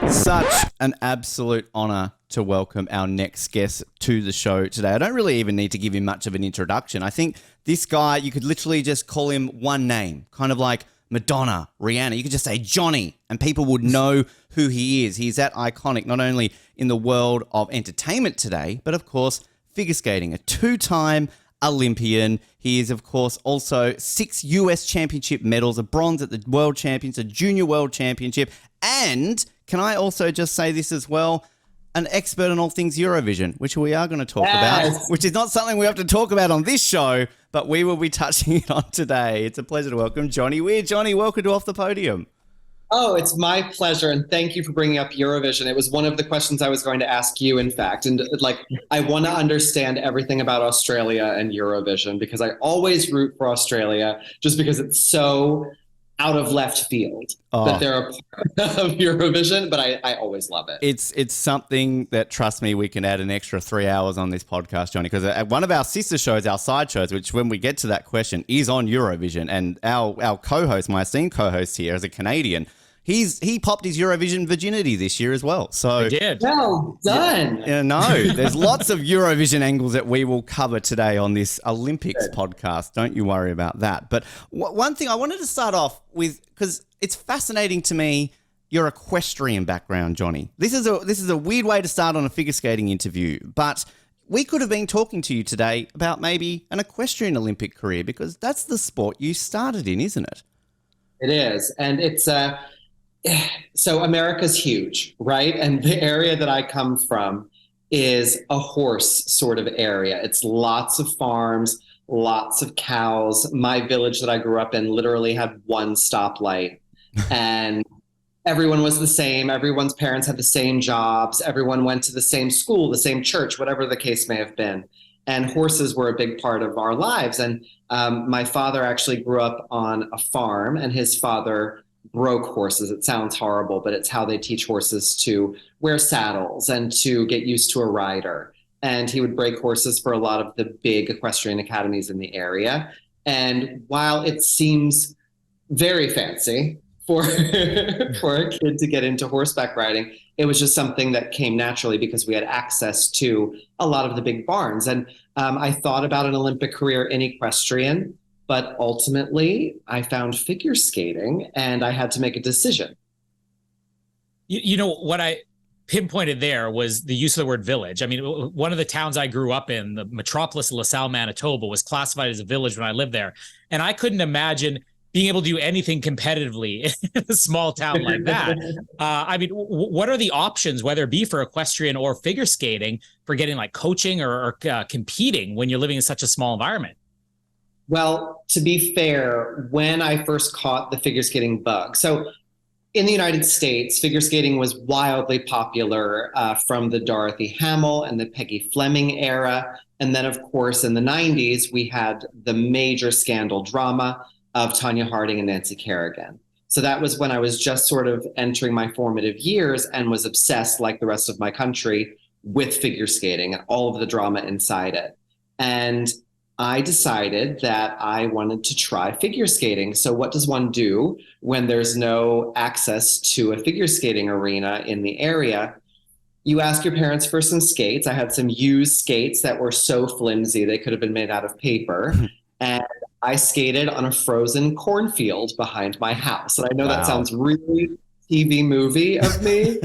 Such an absolute honour to welcome our next guest to the show today. I don't really even need to give him much of an introduction. I think this guy, you could literally just call him one name, kind of like Madonna, Rihanna. You could just say Johnny and people would know who he is. He's that iconic, not only in the world of entertainment today, but of course, figure skating, a two-time Olympian. He is, of course, also 6 US championship medals, a bronze at the World Champions, a junior World Championship, and can I also just say this as well, an expert on all things Eurovision, which we are going to talk about, which is not something we have to talk about on this show, but we will be touching it on today. It's a pleasure to welcome Johnny Weir. Johnny, welcome to Off the Podium. Oh, it's my pleasure, and thank you for bringing up Eurovision. It was one of the questions I was going to ask you, in fact. And I want to understand everything about Australia and Eurovision because I always root for Australia just because it's so out of left field that they're a part of Eurovision, but I always love it. It's something that, trust me, we can add an extra 3 hours on this podcast, Johnny, because one of our sister shows, our side shows, which when we get to that question is on Eurovision, and our co-host, my esteemed co-host here as a Canadian, he popped his Eurovision virginity this year as well. So I did. Well done. No, there's lots of Eurovision angles that we will cover today on this Olympics podcast. Don't you worry about that. But one thing I wanted to start off with, because it's fascinating to me, your equestrian background, Johnny. This is a weird way to start on a figure skating interview, but we could have been talking to you today about maybe an equestrian Olympic career because that's the sport you started in, isn't it? It is, and it's so America's huge, right? And the area that I come from is a horse sort of area. It's lots of farms, lots of cows. My village that I grew up in literally had one stoplight and everyone was the same. Everyone's parents had the same jobs. Everyone went to the same school, the same church, whatever the case may have been. And horses were a big part of our lives. And my father actually grew up on a farm, and his father broke horses. It sounds horrible, but it's how they teach horses to wear saddles and to get used to a rider. And he would break horses for a lot of the big equestrian academies in the area. And while it seems very fancy for for a kid to get into horseback riding, it was just something that came naturally because we had access to a lot of the big barns. And I thought about an Olympic career in equestrian, but ultimately, I found figure skating, and I had to make a decision. You know, what I pinpointed there was the use of the word village. I mean, one of the towns I grew up in, the metropolis of LaSalle, Manitoba, was classified as a village when I lived there. And I couldn't imagine being able to do anything competitively in a small town like that. I mean, what are the options, whether it be for equestrian or figure skating, for getting like coaching or competing when you're living in such a small environment? Well, to be fair, when I first caught the figure skating bug, so in the United States, figure skating was wildly popular from the Dorothy Hamill and the Peggy Fleming era. And then, of course, in the 90s, we had the major scandal drama of Tonya Harding and Nancy Kerrigan. So that was when I was just sort of entering my formative years and was obsessed, like the rest of my country, with figure skating and all of the drama inside it. And I decided that I wanted to try figure skating. So what does one do when there's no access to a figure skating arena in the area? You ask your parents for some skates. I had some used skates that were so flimsy they could have been made out of paper. And I skated on a frozen cornfield behind my house. And I know that sounds really TV movie of me,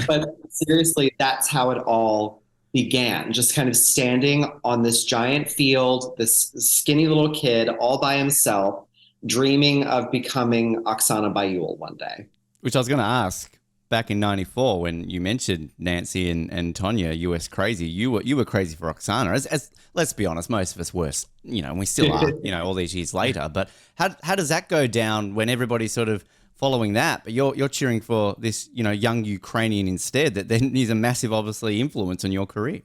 but seriously, that's how it all began, just kind of standing on this giant field, this skinny little kid all by himself, dreaming of becoming Oksana Bayul one day. Which I was going to ask, back in 94, when you mentioned Nancy and Tonya, US crazy, you were crazy for Oksana. As let's be honest, most of us were, and we still are, all these years later. But how does that go down when everybody's sort of following that, but you're cheering for this, young Ukrainian instead, that then is a massive, obviously, influence on your career?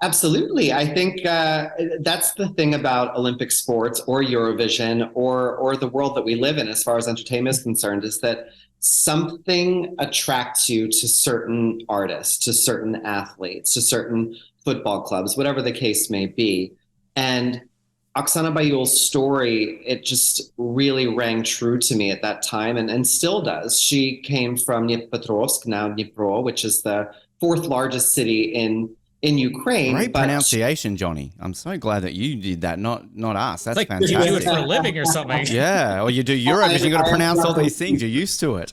Absolutely. I think that's the thing about Olympic sports or Eurovision or the world that we live in as far as entertainment is concerned, is that something attracts you to certain artists, to certain athletes, to certain football clubs, whatever the case may be. And Oksana Bayul's story, it just really rang true to me at that time and still does. She came from Dnipropetrovsk, now Dnipro, which is the fourth largest city in Ukraine. Great pronunciation, Johnny. I'm so glad that you did that, not us. That's like fantastic. you do it for a living or something. Yeah, or you do Eurovision, you got to pronounce all these things. You're used to it.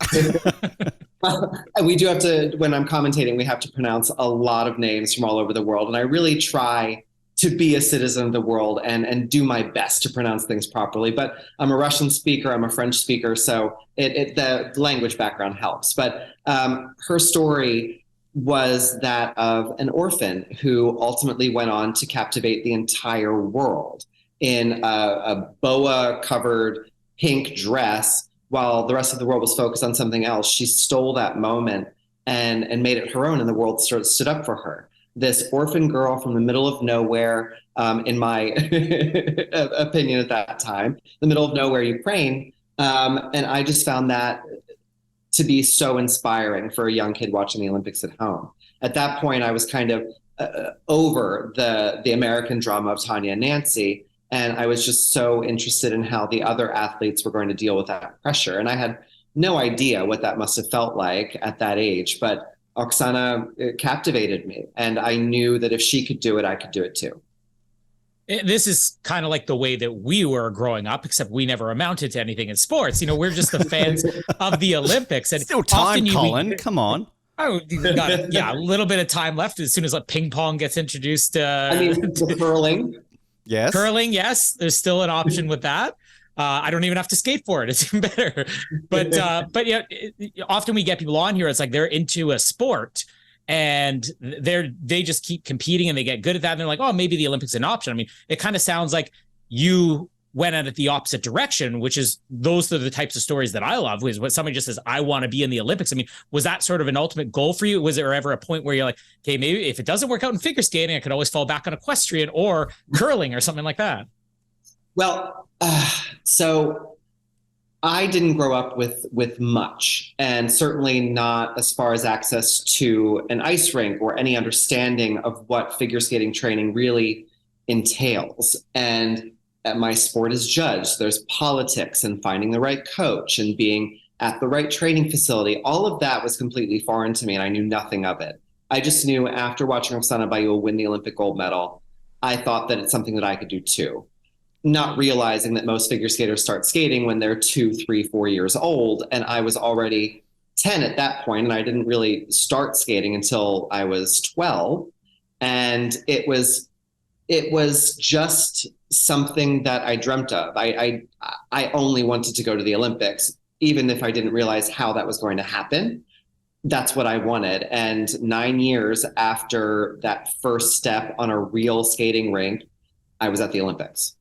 We do have to, when I'm commentating, we have to pronounce a lot of names from all over the world. And I really try to be a citizen of the world and do my best to pronounce things properly. But I'm a Russian speaker, I'm a French speaker, so the language background helps. But her story was that of an orphan who ultimately went on to captivate the entire world in a boa-covered pink dress. While the rest of the world was focused on something else, she stole that moment and made it her own, and the world sort of stood up for her. This orphan girl from the middle of nowhere, in my opinion at that time, the middle of nowhere, Ukraine. And I just found that to be so inspiring for a young kid watching the Olympics at home. At that point, I was kind of over the American drama of Tanya and Nancy. And I was just so interested in how the other athletes were going to deal with that pressure. And I had no idea what that must have felt like at that age. But Oksana captivated me. And I knew that if she could do it, I could do it too. This is kind of like the way that we were growing up, except we never amounted to anything in sports. You know, we're just the fans of the Olympics. And still time, Colin. Come on. Oh, got a little bit of time left as soon as like ping pong gets introduced. The curling. Yes. Curling, yes. There's still an option with that. I don't even have to skate for it. It's even better. But yeah, often we get people on here. It's like they're into a sport and they just keep competing and they get good at that. And they're like, oh, maybe the Olympics is an option. I mean, it kind of sounds like you went at it the opposite direction, which is those are the types of stories that I love, is when somebody just says, I want to be in the Olympics. I mean, was that sort of an ultimate goal for you? Was there ever a point where you're like, okay, maybe if it doesn't work out in figure skating, I could always fall back on equestrian or curling or something like that? Well, so I didn't grow up with much, and certainly not as far as access to an ice rink or any understanding of what figure skating training really entails. And my sport is judged. There's politics and finding the right coach and being at the right training facility. All of that was completely foreign to me, and I knew nothing of it. I just knew after watching Oksana Bayul win the Olympic gold medal, I thought that it's something that I could do too. Not realizing that most figure skaters start skating when they're 2, 3, 4 years old. And I was already 10 at that point, and I didn't really start skating until I was 12. And it was just something that I dreamt of. I only wanted to go to the Olympics, even if I didn't realize how that was going to happen. That's what I wanted. And 9 years after that first step on a real skating rink, I was at the Olympics.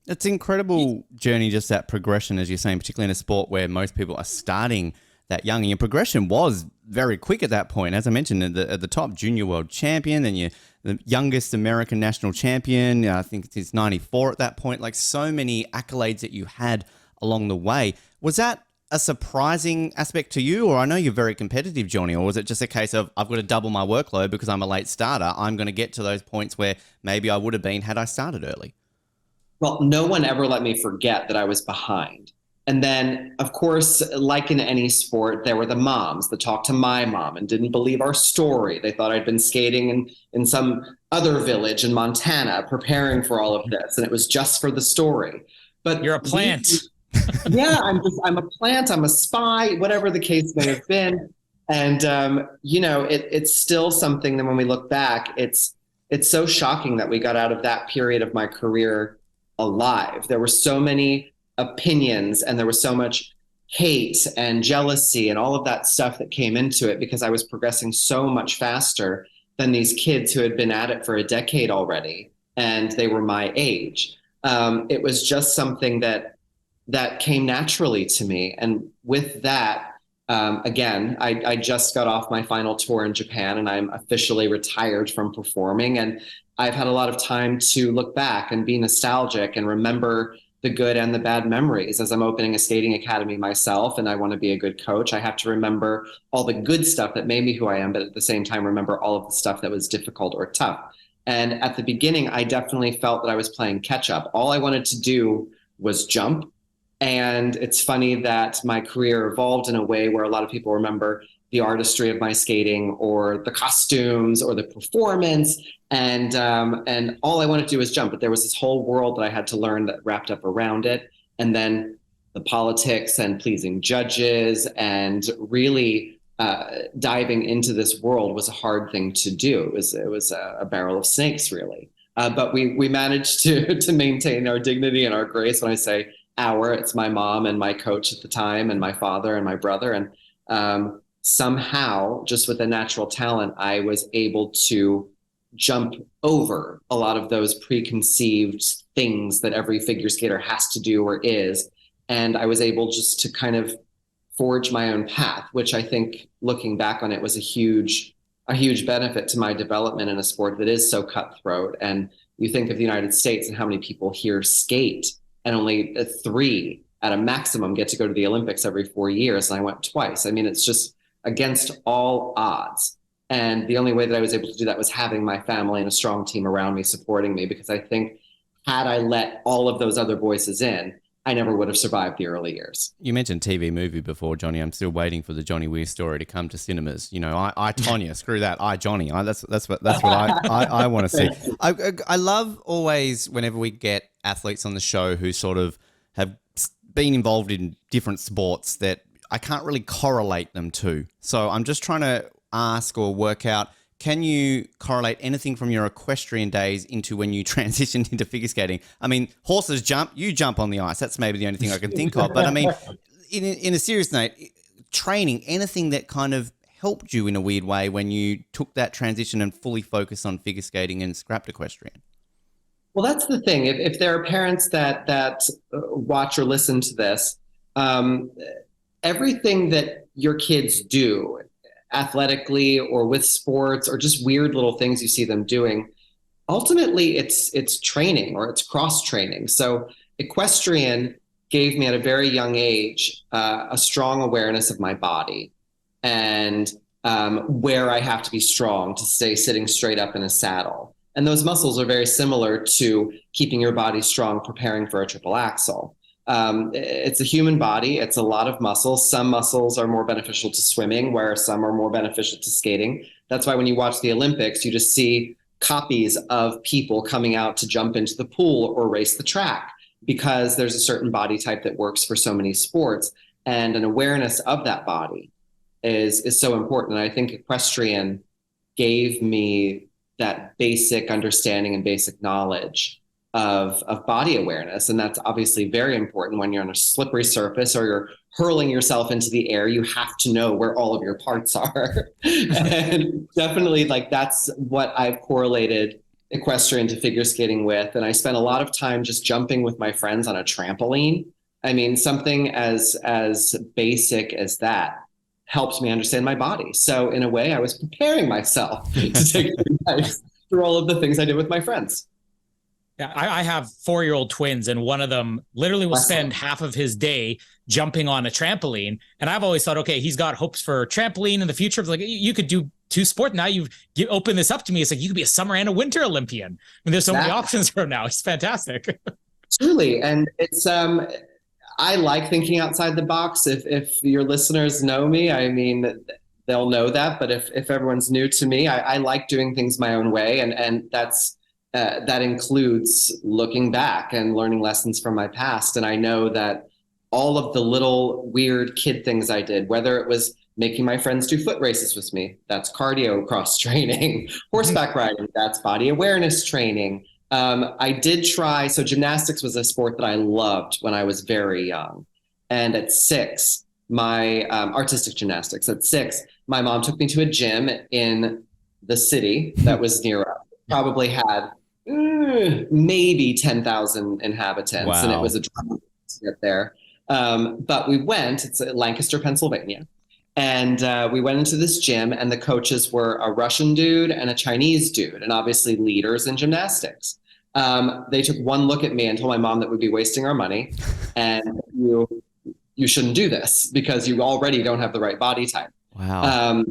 It's an incredible journey, just that progression, as you're saying, particularly in a sport where most people are starting that young. And your progression was very quick at that point. As I mentioned, at the top, junior world champion, then you're the youngest American national champion. I think it's 94 at that point. Like, so many accolades that you had along the way. Was that a surprising aspect to you? Or I know you're very competitive, Johnny, or was it just a case of, I've got to double my workload because I'm a late starter. I'm going to get to those points where maybe I would have been had I started early? Well, no one ever let me forget that I was behind. And then, of course, like in any sport, there were the moms that talked to my mom and didn't believe our story. They thought I'd been skating in some other village in Montana preparing for all of this, and it was just for the story. But you're a plant. Yeah, I'm a plant. I'm a spy, whatever the case may have been. And it's still something that when we look back, it's so shocking that we got out of that period of my career alive. There were so many opinions and there was so much hate and jealousy and all of that stuff that came into it because I was progressing so much faster than these kids who had been at it for a decade already, and they were my age. It was just something that came naturally to me. And with that, again, I just got off my final tour in Japan and I'm officially retired from performing. And I've had a lot of time to look back and be nostalgic and remember the good and the bad memories. As I'm opening a skating academy myself and I want to be a good coach, I have to remember all the good stuff that made me who I am, but at the same time, remember all of the stuff that was difficult or tough. And at the beginning, I definitely felt that I was playing catch up. All I wanted to do was jump. And it's funny that my career evolved in a way where a lot of people remember the artistry of my skating or the costumes or the performance. And all I wanted to do was jump. But there was this whole world that I had to learn that wrapped up around it. And then the politics and pleasing judges and really diving into this world was a hard thing to do. It was a barrel of snakes, really. But we managed to maintain our dignity and our grace. When I say our, it's my mom and my coach at the time and my father and my brother. And somehow, just with a natural talent, I was able to jump over a lot of those preconceived things that every figure skater has to do or is. And I was able just to kind of forge my own path, which I think, looking back on it, was a huge benefit to my development in a sport that is so cutthroat. And you think of the United States and how many people here skate, and only 3 at a maximum get to go to the Olympics every 4 years. And I went twice. I mean, it's just against all odds. And the only way that I was able to do that was having my family and a strong team around me supporting me, because I think had I let all of those other voices in, I never would have survived the early years. You mentioned TV movie before, Johnny. I'm still waiting for the Johnny Weir story to come to cinemas. You know, I Tonya, screw that. I Johnny. That's what I want to see. I love always whenever we get athletes on the show who sort of have been involved in different sports that I can't really correlate them to. So I'm just trying to ask or work out, can you correlate anything from your equestrian days into when you transitioned into figure skating? I mean, horses jump, you jump on the ice. That's maybe the only thing I can think of. But I mean, in a serious note, training, anything that kind of helped you in a weird way when you took that transition and fully focused on figure skating and scrapped equestrian? Well, that's the thing. If there are parents that watch or listen to this, everything that your kids do, athletically or with sports or just weird little things you see them doing, ultimately it's training or it's cross training. So equestrian gave me at a very young age a strong awareness of my body and where I have to be strong to stay sitting straight up in a saddle. And those muscles are very similar to keeping your body strong, preparing for a triple axel. It's a human body. It's a lot of muscles. Some muscles are more beneficial to swimming, where some are more beneficial to skating. That's why when you watch the Olympics, you just see copies of people coming out to jump into the pool or race the track, because there's a certain body type that works for so many sports. And an awareness of that body is so important. And I think equestrian gave me that basic understanding and basic knowledge of body awareness. And that's obviously very important when you're on a slippery surface or you're hurling yourself into the air. You have to know where all of your parts are. And definitely, like, that's what I've correlated equestrian to figure skating with. And I spent a lot of time just jumping with my friends on a trampoline. I mean, something as basic as that helped me understand my body. So in a way, I was preparing myself to take advice through all of the things I did with my friends. Yeah, I have 4-year-old twins, and one of them literally will spend half of his day jumping on a trampoline. And I've always thought, okay, he's got hopes for trampoline in the future. Like, you could do 2 sports. Now you've opened this up to me. It's like you could be a summer and a winter Olympian. I mean, there's so many options for him now. It's fantastic. Truly. And it's I like thinking outside the box. If your listeners know me, I mean, they'll know that. But if everyone's new to me, I like doing things my own way. And that's that includes looking back and learning lessons from my past. And I know that all of the little weird kid things I did, whether it was making my friends do foot races with me, that's cardio cross training, horseback riding, that's body awareness training. I did try, so gymnastics was a sport that I loved when I was very young. And at 6, my artistic gymnastics, at 6, my mom took me to a gym in the city that was near us. Probably had maybe 10,000 inhabitants. Wow. And it was a drive to get there. But we went, it's Lancaster, Pennsylvania. And we went into this gym, and the coaches were a Russian dude and a Chinese dude, and obviously leaders in gymnastics. They took one look at me and told my mom that we'd be wasting our money, and you shouldn't do this because you already don't have the right body type. Wow.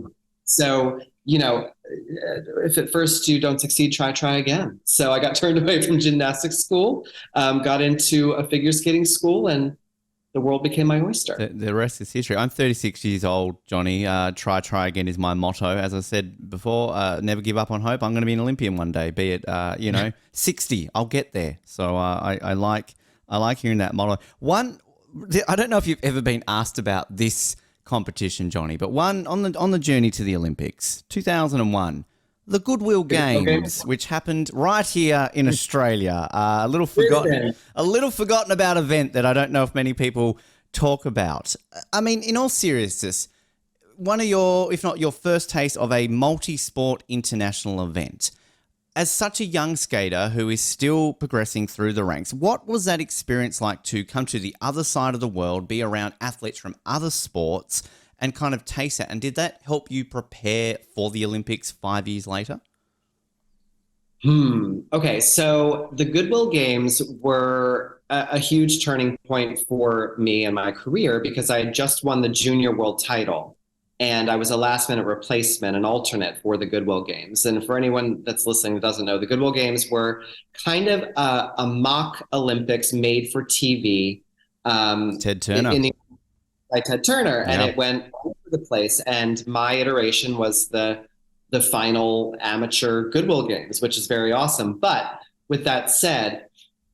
So, you know, if at first you don't succeed, try again. So I got turned away from gymnastics school, got into a figure skating school, and the world became my oyster. The rest is history. I'm 36 years old, Johnny. Try again is my motto. As I said before, never give up on hope. I'm going to be an Olympian one day, be it, 60. I'll get there. So I like hearing that motto. I don't know if you've ever been asked about this competition, Johnny, but one on the journey to the Olympics, 2001. The Goodwill Games, which happened right here in Australia, a little forgotten about event that I don't know if many people talk about. I mean, in all seriousness, one of your, if not your first taste of a multi-sport international event. As such a young skater who is still progressing through the ranks, what was that experience like to come to the other side of the world, be around athletes from other sports, and kind of taste that? And did that help you prepare for the Olympics 5 years later? Okay, so the Goodwill Games were a huge turning point for me in my career because I had just won the junior world title. And I was a last minute replacement, an alternate for the Goodwill Games. And for anyone that's listening that doesn't know, the Goodwill Games were kind of a mock Olympics made for TV. Ted Turner. By Ted Turner. And it went all over the place. And my iteration was the final amateur Goodwill Games, which is very awesome. But with that said,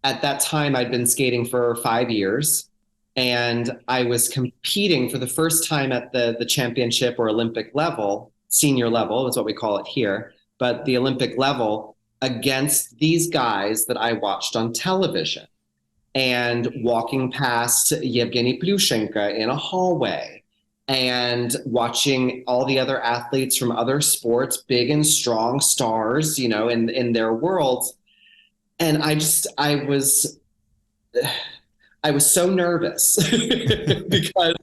at that time, I'd been skating for 5 years. And I was competing for the first time at the championship or Olympic level, senior level is what we call it here, but the Olympic level against these guys that I watched on television and walking past Yevgeny Plyushenko in a hallway and watching all the other athletes from other sports, big and strong stars, in their worlds. And I was so nervous because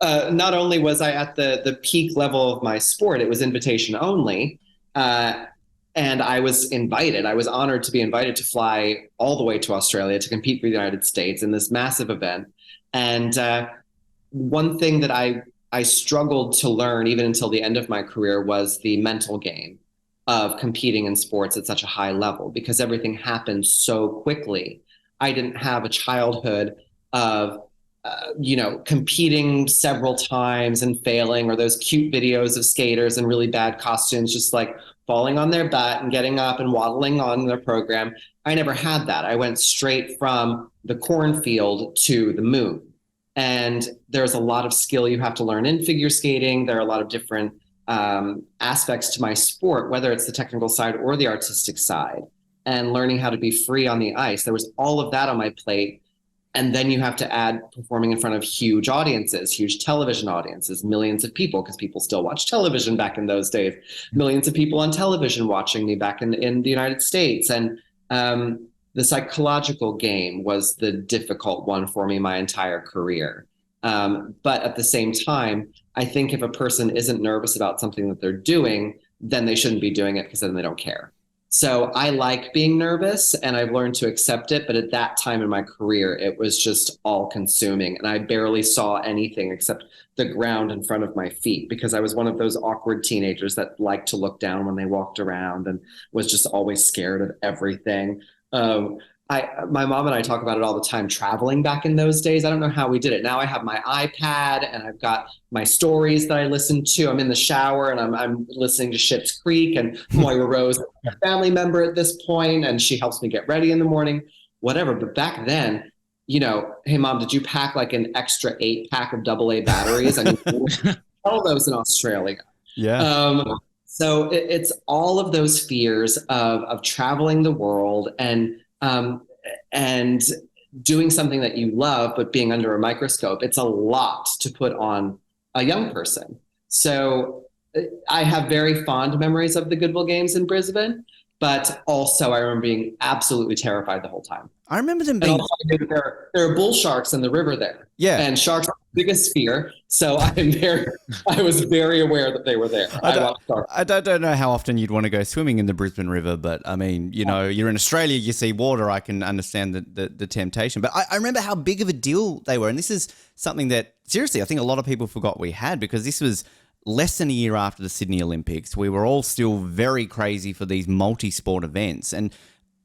not only was I at the peak level of my sport, it was invitation only. And I was invited. I was honored to be invited to fly all the way to Australia to compete for the United States in this massive event. And one thing that I struggled to learn even until the end of my career was the mental game of competing in sports at such a high level because everything happened so quickly. I didn't have a childhood of, competing several times and failing, or those cute videos of skaters in really bad costumes, just like falling on their butt and getting up and waddling on their program. I never had that. I went straight from the cornfield to the moon. And there's a lot of skill you have to learn in figure skating. There are a lot of different aspects to my sport, whether it's the technical side or the artistic side. And learning how to be free on the ice. There was all of that on my plate. And then you have to add performing in front of huge audiences, huge television audiences, millions of people, because people still watch television back in those days, millions of people on television watching me back in the United States. And the psychological game was the difficult one for me my entire career. But at the same time, I think if a person isn't nervous about something that they're doing, then they shouldn't be doing it because then they don't care. So I like being nervous and I've learned to accept it. But at that time in my career, it was just all consuming. And I barely saw anything except the ground in front of my feet because I was one of those awkward teenagers that liked to look down when they walked around and was just always scared of everything. My mom and I talk about it all the time, traveling back in those days. I don't know how we did it. Now I have my iPad and I've got my stories that I listen to. I'm in the shower and I'm listening to Schitt's Creek, and Moira Rose, a family member at this point, and she helps me get ready in the morning, whatever. But back then, hey mom, did you pack like an extra 8-pack of AA batteries? I mean, all those in Australia. Yeah. So it's all of those fears of traveling the world and doing something that you love, but being under a microscope. It's a lot to put on a young person. So I have very fond memories of the Goodwill Games in Brisbane, but also I remember being absolutely terrified the whole time. I remember them being... There are bull sharks in the river there. Yeah. And sharks are the biggest fear. So I was very aware that they were there. I don't know how often you'd want to go swimming in the Brisbane River, but I mean, you're in Australia, you see water, I can understand the temptation. But I remember how big of a deal they were. And this is something that, seriously, I think a lot of people forgot we had, because this was less than a year after the Sydney Olympics. We were all still very crazy for these multi-sport events. And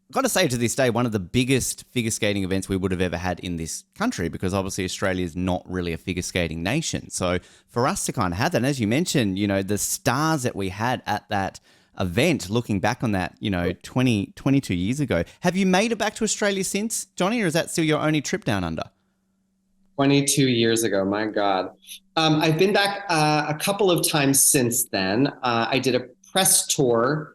I've got to say, to this day, one of the biggest figure skating events we would have ever had in this country, because obviously Australia is not really a figure skating nation. So for us to kind of have that, and as you mentioned, you know, the stars that we had at that event, looking back on that, you know, 22 years ago. Have you made it back to Australia since, Johnny, or is that still your only trip down under? 22 years ago, my God. I've been back a couple of times since then. I did a press tour.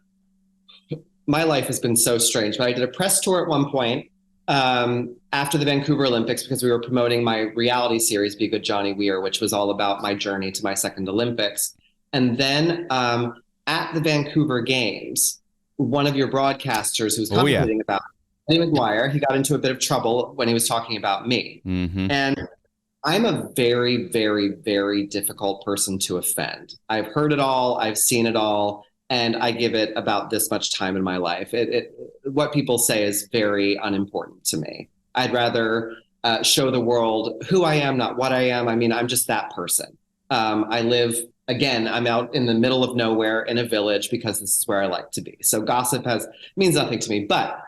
My life has been so strange, but I did a press tour at one point after the Vancouver Olympics, because we were promoting my reality series, Be Good Johnny Weir, which was all about my journey to my second Olympics. And then at the Vancouver Games, one of your broadcasters who's commentating about Johnny Weir, he got into a bit of trouble when he was talking about me. Mm-hmm. And I'm a very, very, very difficult person to offend. I've heard it all. I've seen it all. And I give it about this much time in my life. What people say is very unimportant to me. I'd rather show the world who I am, not what I am. I mean, I'm just that person. I live, again, I'm out in the middle of nowhere in a village because this is where I like to be. So gossip means nothing to me. But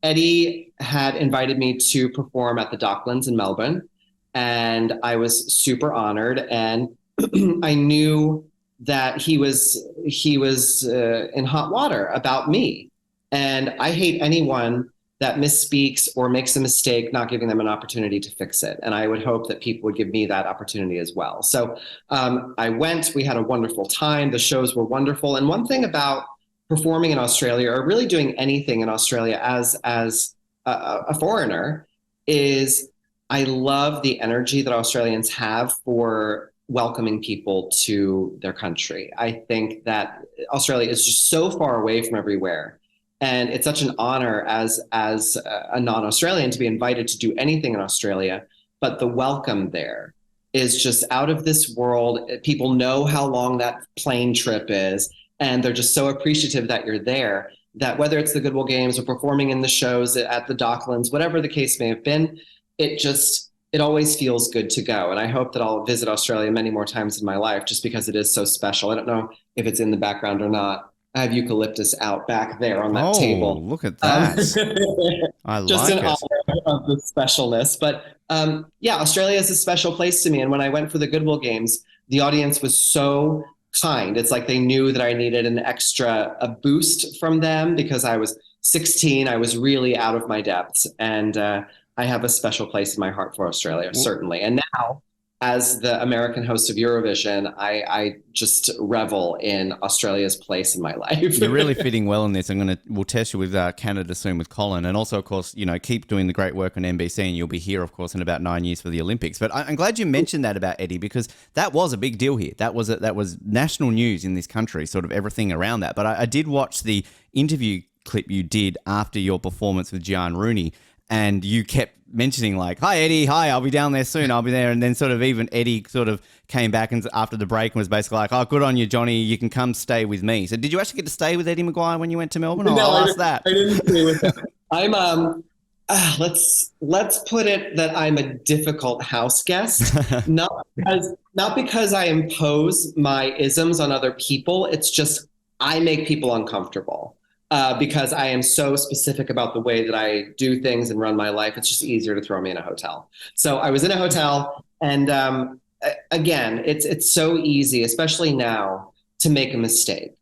Eddie had invited me to perform at the Docklands in Melbourne, and I was super honored. And I knew that he was in hot water about me. And I hate anyone that misspeaks or makes a mistake, not giving them an opportunity to fix it. And I would hope that people would give me that opportunity as well. So I went, we had a wonderful time. The shows were wonderful. And one thing about performing in Australia, or really doing anything in Australia as a foreigner, is I love the energy that Australians have for welcoming people to their country. I think that Australia is just so far away from everywhere. And it's such an honor as a non-Australian to be invited to do anything in Australia. But the welcome there is just out of this world. People know how long that plane trip is, and they're just so appreciative that you're there, that whether it's the Goodwill Games or performing in the shows at the Docklands, whatever the case may have been, it always feels good to go. And I hope that I'll visit Australia many more times in my life, just because it is so special. I don't know if it's in the background or not. I have eucalyptus out back there on that table. Oh, look at that. I just like in it. honor of the specialness. But yeah, Australia is a special place to me. And when I went for the Goodwill Games, the audience was so kind. It's like they knew that I needed a boost from them, because I was 16. I was really out of my depths. And I have a special place in my heart for Australia, certainly. And now, as the American host of Eurovision, I just revel in Australia's place in my life. You're really fitting well in this. We'll test you with Canada soon with Colin, and also, of course, you know, keep doing the great work on NBC, and you'll be here, of course, in about 9 years for the Olympics. But I'm glad you mentioned that about Eddie, because that was a big deal here. That was national news in this country, sort of everything around that. But I did watch the interview clip you did after your performance with Gian Rooney, and you kept mentioning like, "Hi Eddie, hi, I'll be down there soon, I'll be there." And then sort of even Eddie sort of came back and after the break and was basically like, "Oh, good on you, Johnny, you can come stay with me." So did you actually get to stay with Eddie Maguire when you went to Melbourne? No, I'll ask that. I didn't stay with him. I'm let's put it that I'm a difficult house guest, not because I impose my isms on other people. It's just I make people uncomfortable. Because I am so specific about the way that I do things and run my life. It's just easier to throw me in a hotel. So I was in a hotel, and again, it's so easy, especially now, to make a mistake.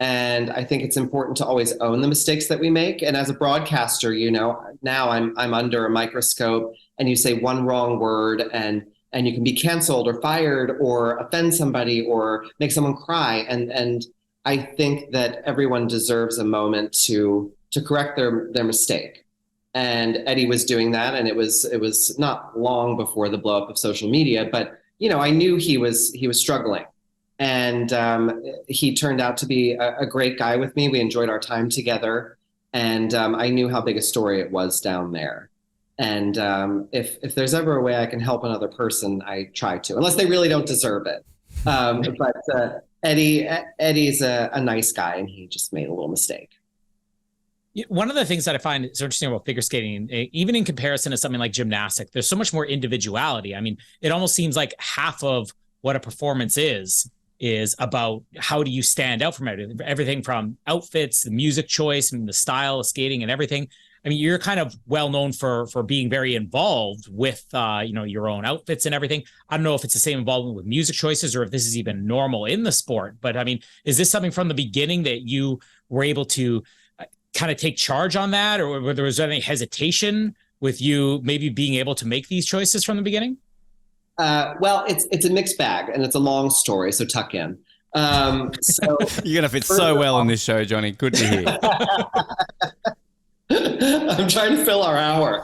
And I think it's important to always own the mistakes that we make. And as a broadcaster, you know, now I'm under a microscope, and you say one wrong word and you can be canceled or fired or offend somebody or make someone cry. And I think that everyone deserves a moment to correct their mistake. And Eddie was doing that, and it was not long before the blow up of social media, but you know, I knew he was struggling, and he turned out to be a great guy with me. We enjoyed our time together, and I knew how big a story it was down there. And if there's ever a way I can help another person, I try to, unless they really don't deserve it. But Eddie's a nice guy, and he just made a little mistake. One of the things that I find so interesting about figure skating, even in comparison to something like gymnastics, there's so much more individuality. I mean, it almost seems like half of what a performance is about how do you stand out from everything from outfits, the music choice, and the style of skating and everything. I mean, you're kind of well known for being very involved with your own outfits and everything. I don't know if it's the same involvement with music choices or if this is even normal in the sport. But I mean, is this something from the beginning that you were able to kind of take charge on that, or whether there was any hesitation with you maybe being able to make these choices from the beginning? Well, it's a mixed bag, and it's a long story, so tuck in. So you're gonna fit so well on this show, Johnny. Good to hear. I'm trying to fill our hour.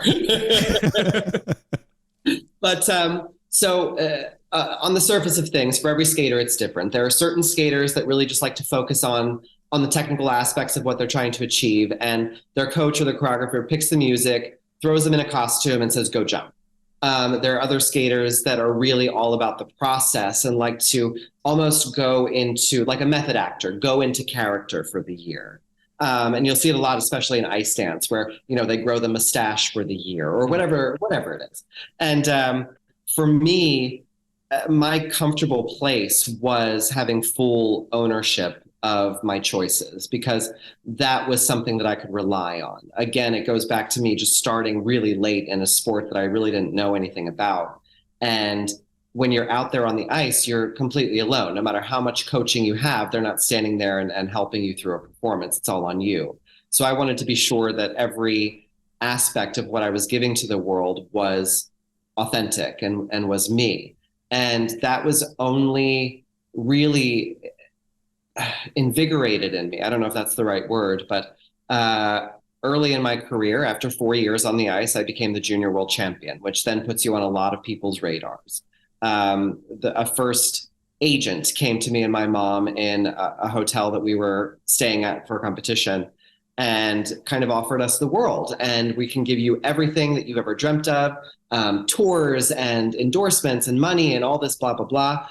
But on the surface of things, for every skater, it's different. There are certain skaters that really just like to focus on the technical aspects of what they're trying to achieve, and their coach or their choreographer picks the music, throws them in a costume, and says, "Go jump." There are other skaters that are really all about the process and like to almost go into, like a method actor, go into character for the year. And you'll see it a lot, especially in ice dance, where, they grow the mustache for the year or whatever it is. And for me, my comfortable place was having full ownership of my choices, because that was something that I could rely on. Again, it goes back to me just starting really late in a sport that I really didn't know anything about. And when you're out there on the ice, you're completely alone. No matter how much coaching you have, they're not standing there and helping you through a performance. It's all on you. So I wanted to be sure that every aspect of what I was giving to the world was authentic and was me. And that was only really invigorated in me. I don't know if that's the right word, but early in my career, after 4 years on the ice, I became the junior world champion, which then puts you on a lot of people's radars. A first agent came to me and my mom in a hotel that we were staying at for a competition and kind of offered us the world. And we can give you everything that you've ever dreamt of, tours and endorsements and money and all this blah, blah, blah,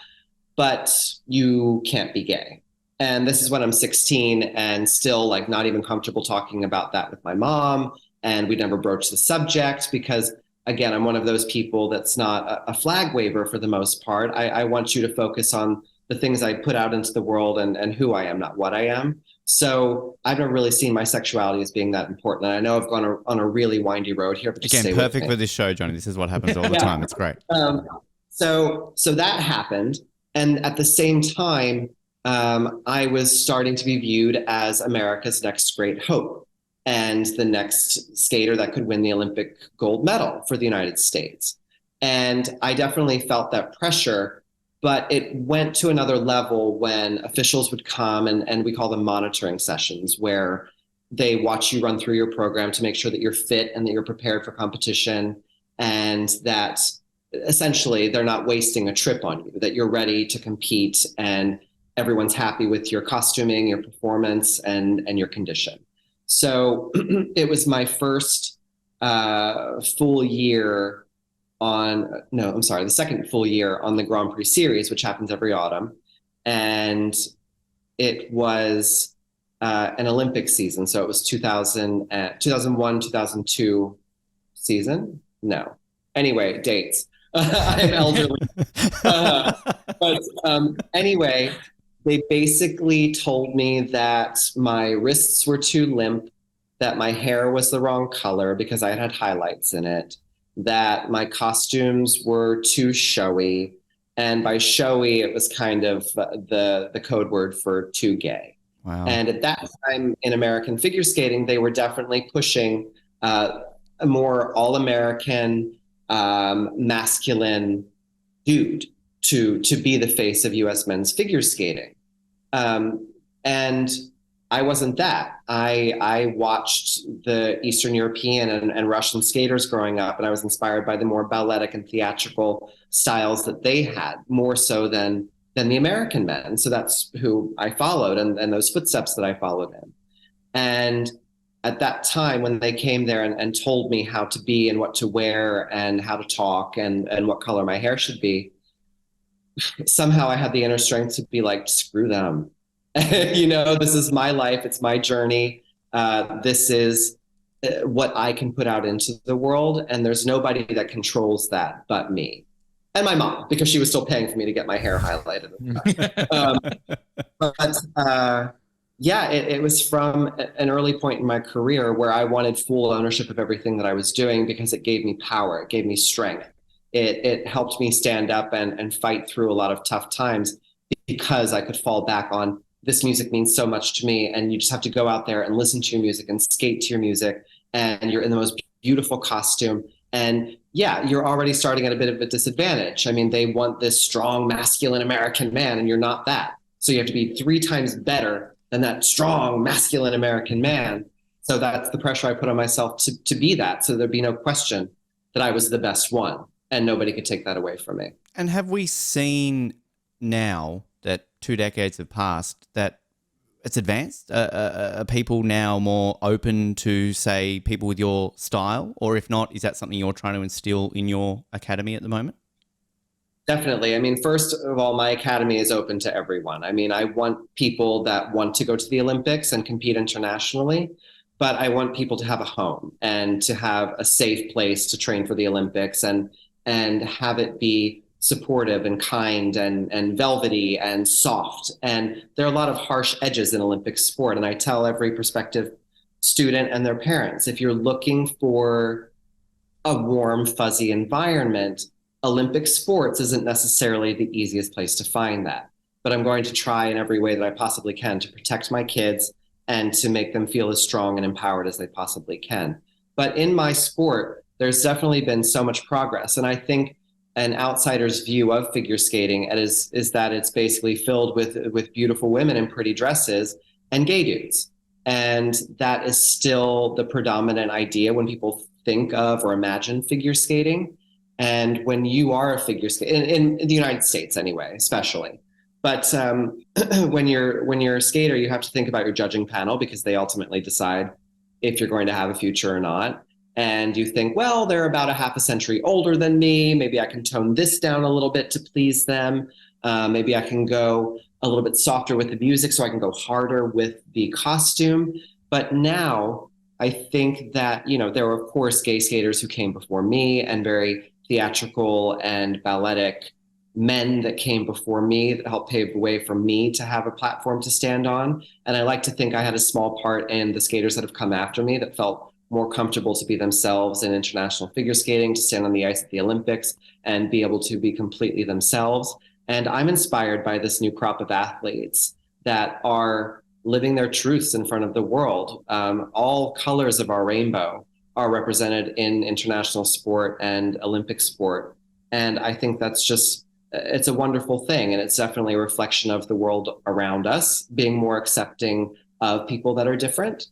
but you can't be gay. And this is when I'm 16 and still like not even comfortable talking about that with my mom. And we never broached the subject because, again, I'm one of those people that's not a flag waver for the most part. I want you to focus on the things I put out into the world and who I am, not what I am. So I've never really seen my sexuality as being that important. And I know I've gone on a really windy road here. But again, perfect for this show, Johnny. This is what happens all the time. It's great. So that happened. And at the same time, I was starting to be viewed as America's next great hope and the next skater that could win the Olympic gold medal for the United States. And I definitely felt that pressure, but it went to another level when officials would come and we call them monitoring sessions, where they watch you run through your program to make sure that you're fit and that you're prepared for competition, and that essentially they're not wasting a trip on you, that you're ready to compete and everyone's happy with your costuming, your performance, and your condition. So it was my first full year the second full year on the Grand Prix series, which happens every autumn. And it was an Olympic season. So it was 2001, 2002 season. No. Anyway, dates. I'm elderly. Anyway, they basically told me that my wrists were too limp, that my hair was the wrong color because I had highlights in it, that my costumes were too showy. And by showy, it was kind of the code word for too gay. Wow. And at that time in American figure skating, they were definitely pushing a more all-American, masculine dude to be the face of U.S. men's figure skating. And I wasn't that. I watched the Eastern European and Russian skaters growing up, and I was inspired by the more balletic and theatrical styles that they had, more so than the American men. So that's who I followed and those footsteps that I followed in. And at that time, when they came there and told me how to be and what to wear and how to talk and what color my hair should be, somehow I had the inner strength to be like, screw them. This is my life. It's my journey. This is what I can put out into the world. And there's nobody that controls that but me. and my mom, because she was still paying for me to get my hair highlighted. But yeah, it was from an early point in my career where I wanted full ownership of everything that I was doing because it gave me power, it gave me strength. It helped me stand up and fight through a lot of tough times because I could fall back on this music means so much to me. And you just have to go out there and listen to your music and skate to your music. And you're in the most beautiful costume. And yeah, you're already starting at a bit of a disadvantage. I mean, they want this strong, masculine American man, and you're not that. So you have to be 3 times better than that strong, masculine American man. So that's the pressure I put on myself to be that. So there'd be no question that I was the best one, and nobody could take that away from me. And have we seen now that 2 decades have passed that it's advanced? Are people now more open to, say, people with your style? Or if not, is that something you're trying to instill in your academy at the moment? Definitely. I mean, first of all, my academy is open to everyone. I mean, I want people that want to go to the Olympics and compete internationally, but I want people to have a home and to have a safe place to train for the Olympics and have it be supportive and kind and velvety and soft. And there are a lot of harsh edges in Olympic sport. And I tell every prospective student and their parents, if you're looking for a warm, fuzzy environment, Olympic sports isn't necessarily the easiest place to find that. But I'm going to try in every way that I possibly can to protect my kids and to make them feel as strong and empowered as they possibly can. But in my sport, there's definitely been so much progress. And I think an outsider's view of figure skating is that it's basically filled with beautiful women in pretty dresses and gay dudes. And that is still the predominant idea when people think of or imagine figure skating. And when you are a figure skater, in the United States anyway, especially. But when you're a skater, you have to think about your judging panel because they ultimately decide if you're going to have a future or not. And you think, well, they're about a half a century older than me. Maybe I can tone this down a little bit to please them. Maybe I can go a little bit softer with the music so I can go harder with the costume. But now I think that, there were, of course, gay skaters who came before me and very theatrical and balletic men that came before me that helped pave the way for me to have a platform to stand on. And I like to think I had a small part in the skaters that have come after me that felt more comfortable to be themselves in international figure skating, to stand on the ice at the Olympics and be able to be completely themselves. And I'm inspired by this new crop of athletes that are living their truths in front of the world. All colors of our rainbow are represented in international sport and Olympic sport. And I think it's a wonderful thing. And it's definitely a reflection of the world around us, being more accepting of people that are different.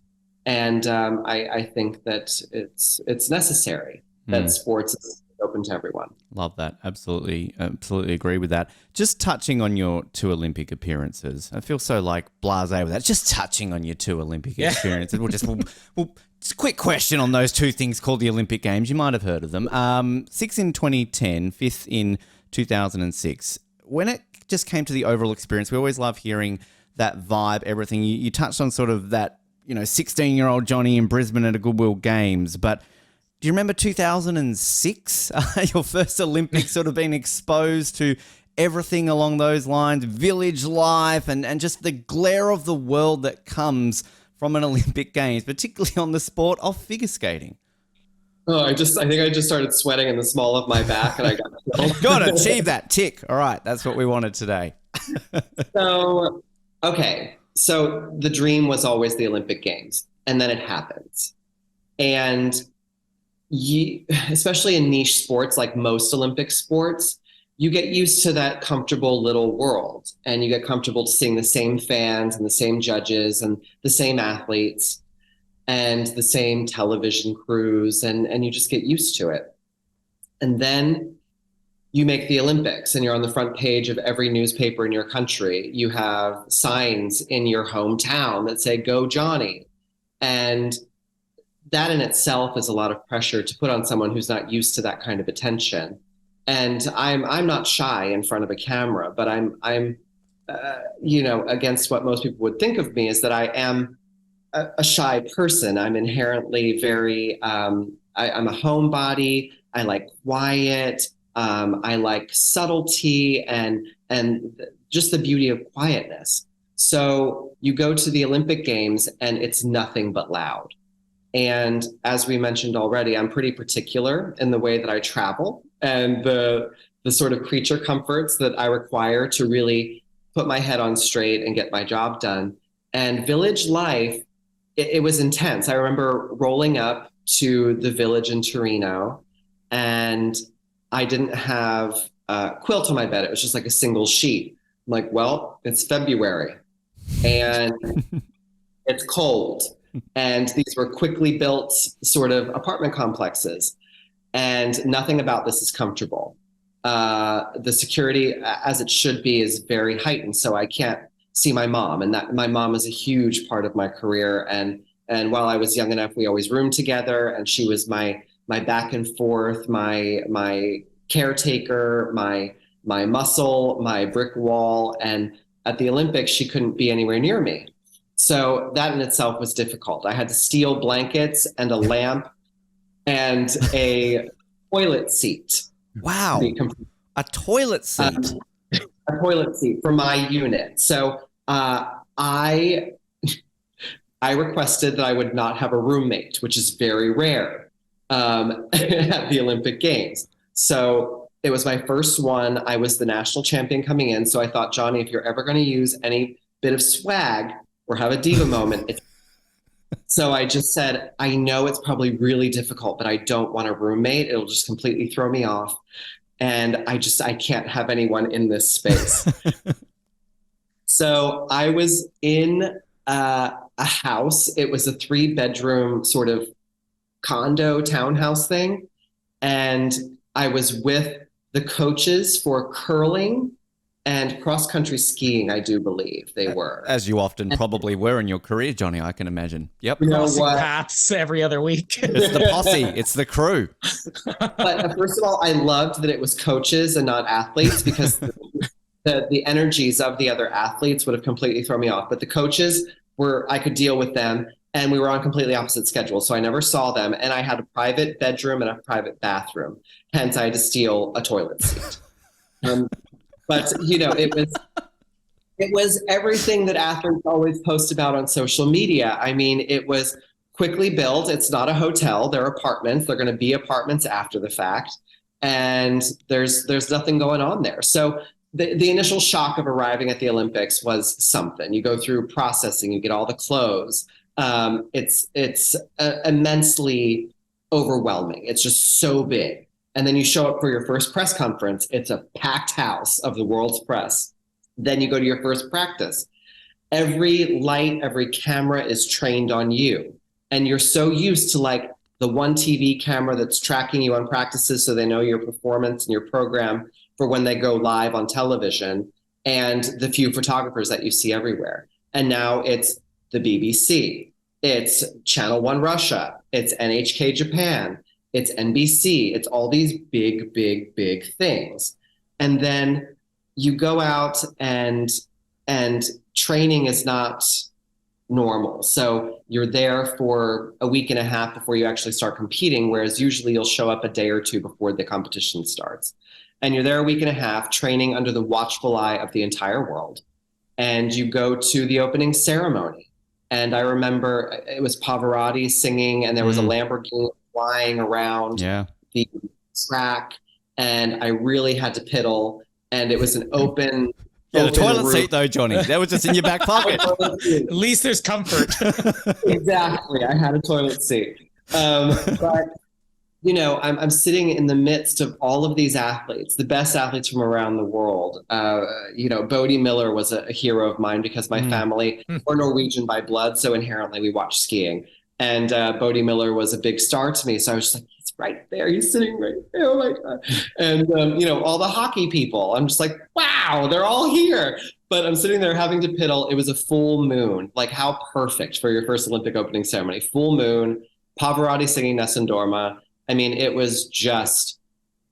And I think that it's necessary that sports is open to everyone. Love that. Absolutely agree with that. Just touching on your 2 Olympic appearances. I feel so blasé with that. Just touching on your 2 Olympic experiences. We'll just a quick question on those 2 things called the Olympic Games. You might have heard of them. 6th in 2010, 5th in 2006. When it just came to the overall experience, we always love hearing that vibe, everything. You touched on sort of that, 16-year-old Johnny in Brisbane at a Goodwill Games. But do you remember 2006? Your first Olympics, sort of being exposed to everything along those lines, village life and just the glare of the world that comes from an Olympic Games, particularly on the sport of figure skating. Oh, I think I just started sweating in the small of my back and I got killed. Got to achieve that tick. All right. That's what we wanted today. So the dream was always the Olympic Games, and then it happens. And especially in niche sports, like most Olympic sports, you get used to that comfortable little world, and you get comfortable to seeing the same fans and the same judges and the same athletes and the same television crews, and you just get used to it. And then you make the Olympics and you're on the front page of every newspaper in your country. You have signs in your hometown that say, "Go Johnny." And that in itself is a lot of pressure to put on someone who's not used to that kind of attention. And I'm not shy in front of a camera, but I'm against what most people would think of me is that I am a shy person. I'm inherently very, I'm a homebody. I like quiet. I like subtlety and just the beauty of quietness. So you go to the Olympic Games and it's nothing but loud. And as we mentioned already, I'm pretty particular in the way that I travel and the sort of creature comforts that I require to really put my head on straight and get my job done. And village life, it was intense. I remember rolling up to the village in Torino, and I didn't have a quilt on my bed. It was just like a single sheet. I'm like, well, it's February and it's cold. And these were quickly built sort of apartment complexes. And nothing about this is comfortable. The security, as it should be, is very heightened. So I can't see my mom. And that my mom is a huge part of my career. And while I was young enough, we always roomed together. And she was my back and forth, my caretaker, my muscle, my brick wall. And at the Olympics, she couldn't be anywhere near me. So that in itself was difficult. I had to steal blankets and a lamp and a toilet seat. Wow. A toilet seat. A toilet seat for my unit. So I requested that I would not have a roommate, which is very rare at the Olympic Games. So it was my first one. I was the national champion coming in. So I thought, Johnny, if you're ever going to use any bit of swag or have a diva moment. So I just said, I know it's probably really difficult, but I don't want a roommate. It'll just completely throw me off. And I can't have anyone in this space. So I was in a house. It was a 3-bedroom sort of condo townhouse thing. And I was with the coaches for curling and cross-country skiing, I do believe they were. As you often probably were in your career, Johnny, I can imagine. Yep. Crossing paths every other week. It's the posse. It's the crew. But first of all, I loved that it was coaches and not athletes, because the energies of the other athletes would have completely thrown me off. But the coaches I could deal with them, and we were on completely opposite schedules. So I never saw them. And I had a private bedroom and a private bathroom. Hence, I had to steal a toilet seat. But, it was everything that athletes always post about on social media. I mean, it was quickly built. It's not a hotel. They're apartments. They're going to be apartments after the fact. And there's nothing going on there. So the initial shock of arriving at the Olympics was something. You go through processing. You get all the clothes. It's immensely overwhelming. It's just so big. And then you show up for your first press conference. It's a packed house of the world's press. Then you go to your first practice. Every light, every camera is trained on you. And you're so used to like the one TV camera that's tracking you on practices so they know your performance and your program for when they go live on television, and the few photographers that you see everywhere. And now it's the BBC, it's Channel 1 Russia, it's NHK Japan, it's NBC, it's all these big, big, big things. And then you go out and training is not normal. So you're there for a week and a half before you actually start competing, whereas usually you'll show up a day or two before the competition starts. And you're there a week and a half training under the watchful eye of the entire world. And you go to the opening ceremony. And I remember it was Pavarotti singing, and there was a Lamborghini flying around the track. And I really had to piddle. And it was an open... the toilet room. Seat though, Johnny. That was just in your back pocket. At least there's comfort. Exactly. I had a toilet seat. But, I'm sitting in the midst of all of these athletes, the best athletes from around the world. Bodie Miller was a hero of mine because my family were Norwegian by blood. So inherently we watched skiing. And Bodie Miller was a big star to me. So I was just like, he's right there. He's sitting right there. Oh my God. And, all the hockey people, I'm just like, wow, they're all here. But I'm sitting there having to piddle. It was a full moon. Like, how perfect for your first Olympic opening ceremony. Full moon, Pavarotti singing Nessun Dorma. I mean, it was just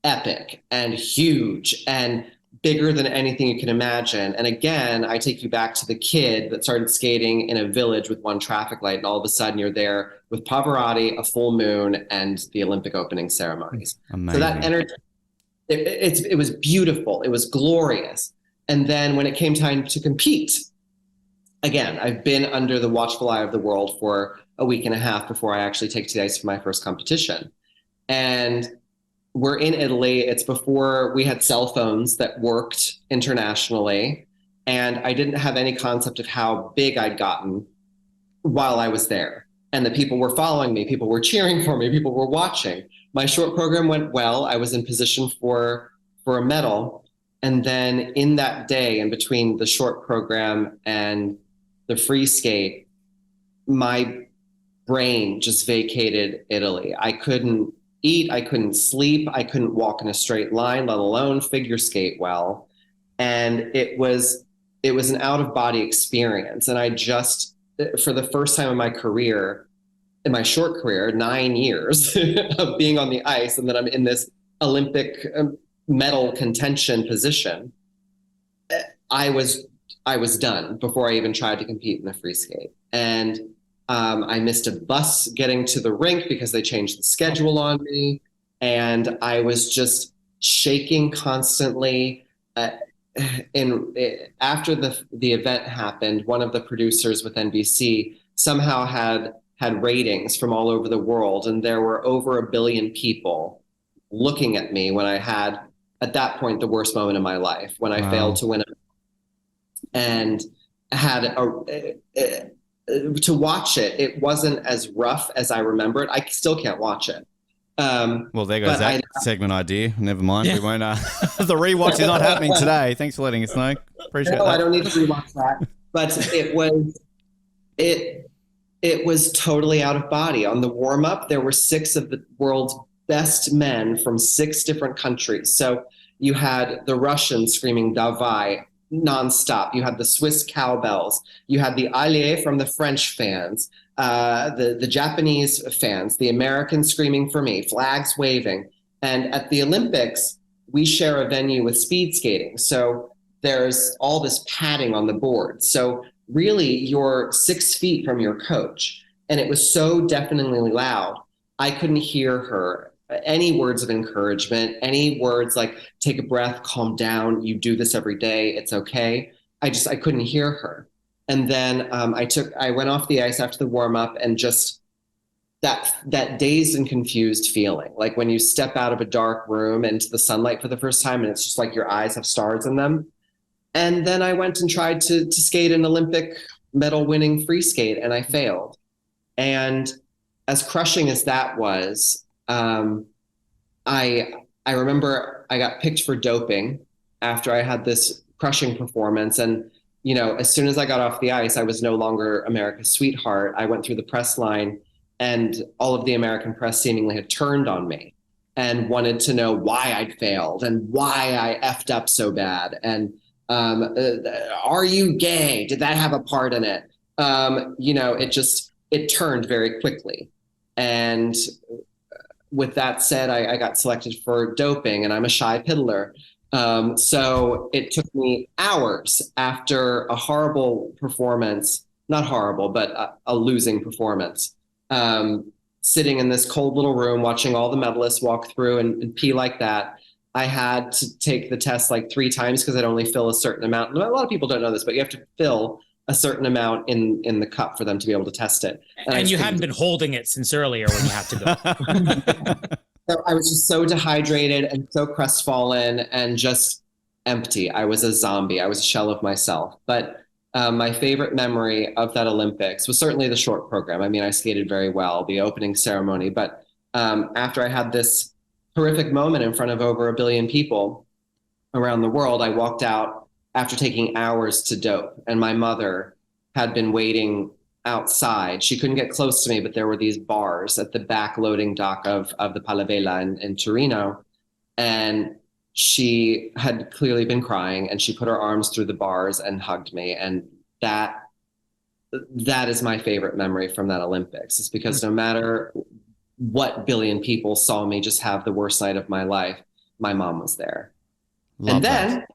epic and huge and bigger than anything you can imagine. And again, I take you back to the kid that started skating in a village with one traffic light, and all of a sudden you're there with Pavarotti, a full moon, and the Olympic opening ceremonies. Amazing. So that energy it was beautiful. It was glorious. And then when it came time to compete, again, I've been under the watchful eye of the world for a week and a half before I actually take to the ice for my first competition. And we're in Italy. It's before we had cell phones that worked internationally. And I didn't have any concept of how big I'd gotten while I was there. And the people were following me. People were cheering for me. People were watching. My short program went well. I was in position for a medal. And then in that day, in between the short program and the free skate, my brain just vacated Italy. I couldn't eat, I couldn't sleep, I couldn't walk in a straight line, let alone figure skate well. And it was an out-of-body experience. And I just, for the first time in my career, in my short career, 9 years of being on the ice, and then I'm in this Olympic medal contention position, I was done before I even tried to compete in the free skate. And I missed a bus getting to the rink because they changed the schedule on me. And I was just shaking constantly. After the event happened, one of the producers with NBC somehow had ratings from all over the world. And there were over 1 billion people looking at me when I had, at that point, the worst moment in my life, when I failed to win a, and had to watch it. It wasn't as rough as I remember it. I still can't watch it. Well, there goes that segment idea. Never mind. Yeah. We won't. The rewatch is not happening today. Thanks for letting us know. Appreciate that. I don't need to rewatch that. But it was totally out of body. On the warm up, there were 6 of the world's best men from 6 different countries. So you had the Russians screaming "Davai" nonstop. You had the Swiss cowbells. You had the Alliés from the French fans, the Japanese fans, the Americans screaming for me, flags waving. And at the Olympics, we share a venue with speed skating. So there's all this padding on the board. So really, you're 6 feet from your coach. And it was so deafeningly loud, I couldn't hear her. Any words of encouragement, any words like, take a breath, calm down, you do this every day, it's okay. I couldn't hear her. And then I went off the ice after the warm up, and just that dazed and confused feeling, like when you step out of a dark room into the sunlight for the first time, and it's just like your eyes have stars in them. And then I went and tried to skate an Olympic medal winning free skate, and I failed. And as crushing as that was, I remember I got picked for doping after I had this crushing performance. And, you know, as soon as I got off the ice, I was no longer America's sweetheart. I went through the press line, and all of the American press seemingly had turned on me and wanted to know why I'd failed and why I effed up so bad. And are you gay? Did that have a part in it? You know, it turned very quickly. And with that said, I got selected for doping, and I'm a shy piddler. So it took me hours after a horrible performance, not horrible, but a losing performance, sitting in this cold little room, watching all the medalists walk through and pee like that. I had to take the test like 3 times because I'd only fill a certain amount. And a lot of people don't know this, but you have to fill a certain amount in the cup for them to be able to test it. And you hadn't been holding it since earlier when you had to go. So I was just so dehydrated and so crestfallen and just empty. I was a zombie. I was a shell of myself. But my favorite memory of that Olympics was certainly the short program. I mean, I skated very well, the opening ceremony. But after I had this horrific moment in front of over 1 billion people around the world, I walked out after taking hours to dope, and my mother had been waiting outside. She couldn't get close to me, but there were these bars at the back loading dock of the Palavela in Torino. And she had clearly been crying, and she put her arms through the bars and hugged me. And that is my favorite memory from that Olympics, is because no matter what billion people saw me just have the worst night of my life, my mom was there. Love that,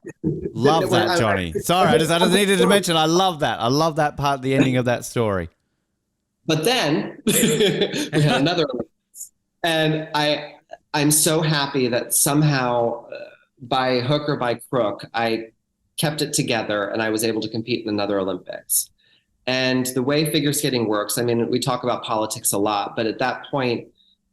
Johnny. Sorry, I just needed to mention, I love that. I love that part, the ending of that story. But then we had another Olympics, and I'm so happy that somehow, by hook or by crook, I kept it together and I was able to compete in another Olympics. And the way figure skating works, I mean, we talk about politics a lot, but at that point,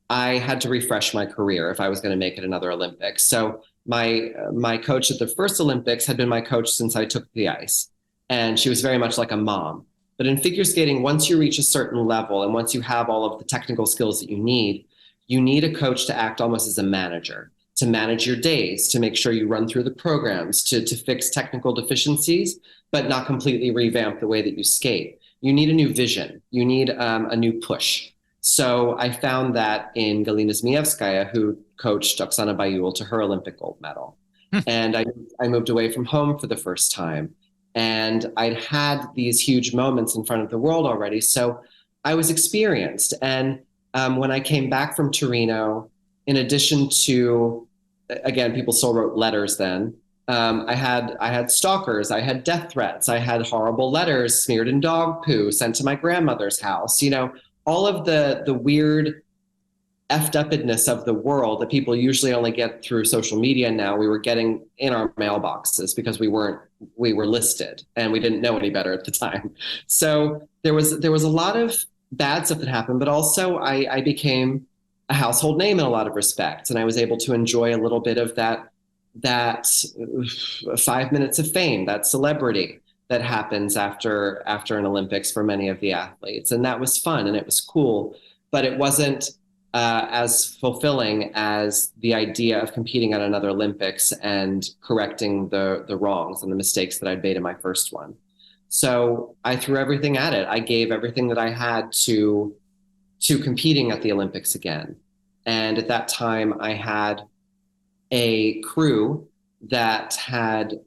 I had to refresh my career if I was going to make it another Olympics. So my coach at the first Olympics had been my coach since I took the ice, and she was very much like a mom. But in figure skating, once you reach a certain level and once you have all of the technical skills that you need a coach to act almost as a manager, to manage your days, to make sure you run through the programs, to fix technical deficiencies, but not completely revamp the way that you skate. You need a new vision. You need a new push. So I found that in Galina Zmievskaya, who coached Oksana Bayul to her Olympic gold medal. And I moved away from home for the first time. And I'd had these huge moments in front of the world already. So I was experienced. And when I came back from Torino, in addition to, again, people still wrote letters then. I had stalkers, I had death threats, I had horrible letters smeared in dog poo sent to my grandmother's house. You know, all of the weird effed upness of the world that people usually only get through social media now, we were getting in our mailboxes because we were listed and we didn't know any better at the time. So there was a lot of bad stuff that happened, but also I became a household name in a lot of respects, and I was able to enjoy a little bit of that 5 minutes of fame, that celebrity that happens after an Olympics for many of the athletes. And that was fun and it was cool, but it wasn't as fulfilling as the idea of competing at another Olympics and correcting the wrongs and the mistakes that I'd made in my first one. So I threw everything at it. I gave everything that I had to competing at the Olympics again. And at that time, I had a crew that had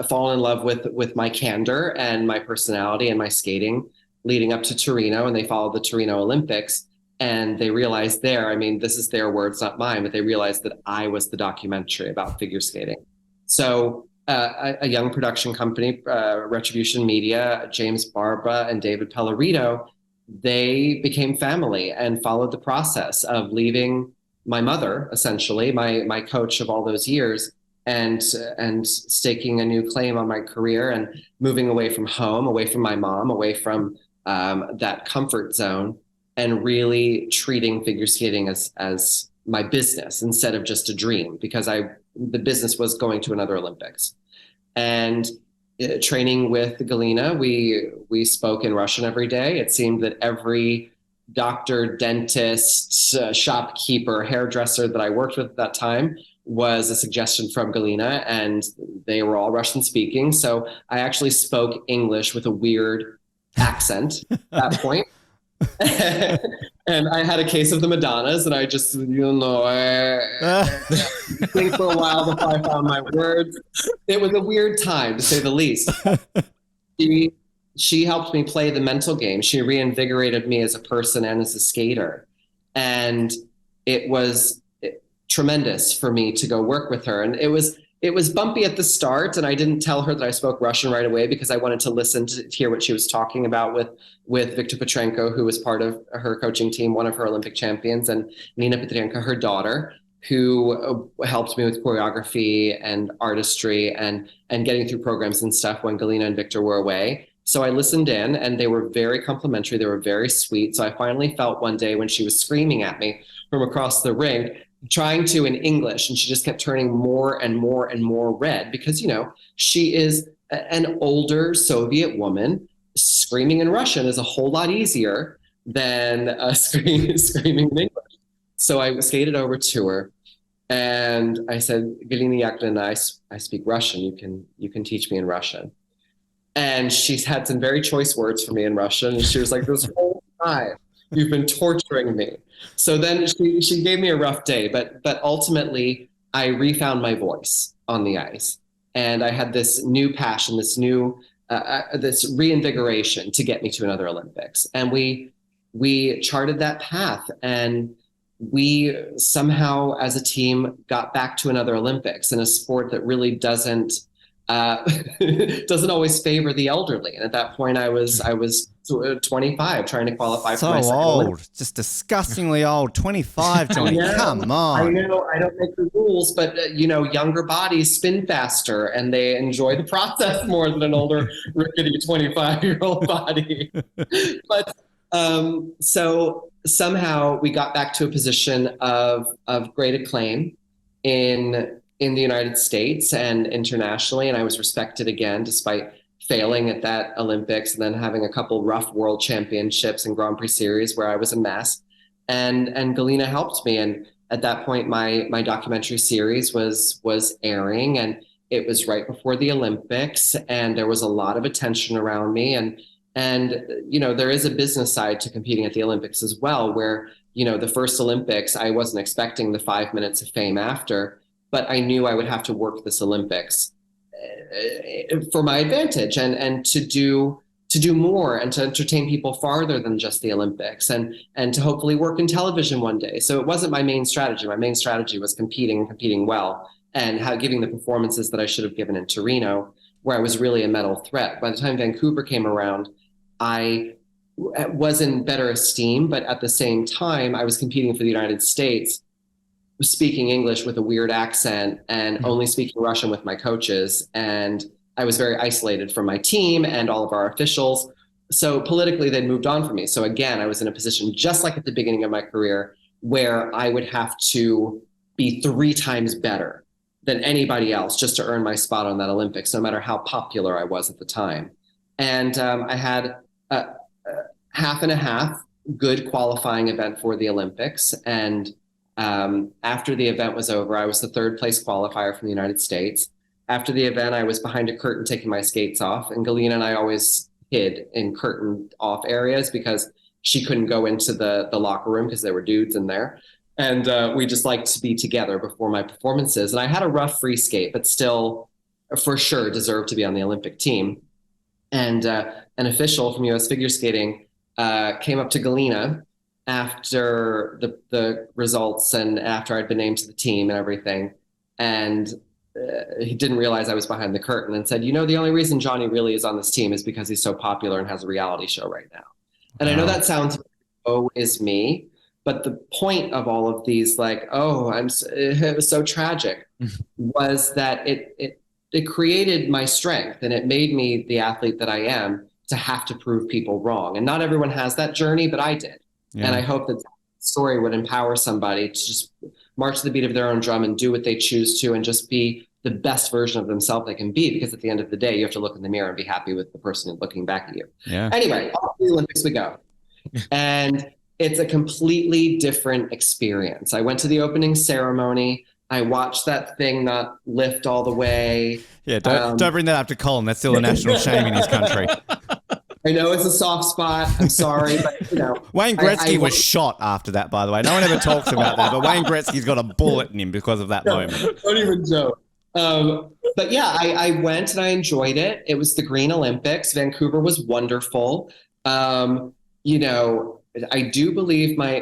fallen in love with my candor and my personality and my skating leading up to Torino, and they followed the Torino Olympics. And they realized there, I mean, this is their words, not mine, but they realized that I was the documentary about figure skating. So a young production company, Retribution Media, James Barba and David Pellerito, they became family and followed the process of leaving my mother, essentially, my coach of all those years, and staking a new claim on my career and moving away from home, away from my mom, away from that comfort zone, and really treating figure skating as my business instead of just a dream, because the business was going to another Olympics. And training with Galina, we spoke in Russian every day. It seemed that every doctor, dentist, shopkeeper, hairdresser that I worked with at that time was a suggestion from Galina, and they were all Russian speaking. So I actually spoke English with a weird accent at that point. And I had a case of the Madonnas, and I just, think for a while before I found my words. It was a weird time, to say the least. She helped me play the mental game. She reinvigorated me as a person and as a skater. And it was tremendous for me to go work with her. And it was bumpy at the start, and I didn't tell her that I spoke Russian right away because I wanted to listen to hear what she was talking about with Viktor Petrenko, who was part of her coaching team, one of her Olympic champions, and Nina Petrenko, her daughter, who helped me with choreography and artistry and getting through programs and stuff when Galina and Victor were away. So I listened in, and they were very complimentary. They were very sweet. So I finally felt one day when she was screaming at me from across the ring, trying to in English, and she just kept turning more and more and more red because, she is an older Soviet woman. Screaming in Russian is a whole lot easier than screaming in English. So I skated over to her and I said, Galina Yakovlevna, I speak Russian. You can teach me in Russian. And she's had some very choice words for me in Russian. And she was like, this whole time you've been torturing me. So then she gave me a rough day, but ultimately I refound my voice on the ice. And I had this new passion, this reinvigoration to get me to another Olympics. And we charted that path, and we somehow as a team got back to another Olympics in a sport that really doesn't doesn't always favor the elderly. And at that point, I was 25, trying to qualify for my So second old, Olympics. just disgustingly old. 25, Johnny. Come I on. know I don't make the rules, but younger bodies spin faster and they enjoy the process more than an older, rickety 25-year-old body. But so somehow we got back to a position of great acclaim in the United States and internationally, and I was respected again despite failing at that Olympics and then having a couple rough world championships and Grand Prix series where I was a mess. And Galina helped me. And at that point, my documentary series was airing, and it was right before the Olympics, and there was a lot of attention around me. And there is a business side to competing at the Olympics as well, where the first Olympics, I wasn't expecting the 5 minutes of fame after, but I knew I would have to work this Olympics for my advantage and to do more and to entertain people farther than just the Olympics and to hopefully work in television one day. So it wasn't my main strategy. My main strategy was competing well and giving the performances that I should have given in Torino, where I was really a medal threat. By the time Vancouver came around, I was in better esteem, but at the same time, I was competing for the United States, speaking English with a weird accent and only speaking Russian with my coaches. And I was very isolated from my team and all of our officials. So politically, they'd moved on from me. So again, I was in a position just like at the beginning of my career where I would have to be 3 times better than anybody else just to earn my spot on that Olympics, no matter how popular I was at the time. And I had a half and a half good qualifying event for the Olympics. And after the event was over, I was the 3rd place qualifier from the United States. After the event, I was behind a curtain taking my skates off, and Galina and I always hid in curtain off areas because she couldn't go into the locker room because there were dudes in there. And we just liked to be together before my performances. And I had a rough free skate, but still for sure deserved to be on the Olympic team. And an official from U.S. figure skating came up to Galina after the results and after I'd been named to the team and everything. And he didn't realize I was behind the curtain and said, the only reason Johnny really is on this team is because he's so popular and has a reality show right now. And I know that sounds, is me, but the point of all of these, it was so tragic, was that it created my strength and it made me the athlete that I am to have to prove people wrong. And not everyone has that journey, but I did. Yeah. And I hope that story would empower somebody to just march to the beat of their own drum and do what they choose to and just be the best version of themselves they can be. Because at the end of the day, you have to look in the mirror and be happy with the person looking back at you. Yeah. Anyway, off to the Olympics we go. And it's a completely different experience. I went to the opening ceremony. I watched that thing not lift all the way. Yeah, don't bring that up to Colin. That's still a national shame in his country. I know it's a soft spot. I'm sorry, but Wayne Gretzky was shot after that, by the way. No one ever talks about that, but Wayne Gretzky's got a bullet in him because of that moment. Don't even joke. But yeah, I went and I enjoyed it. It was the Green Olympics. Vancouver was wonderful. I do believe my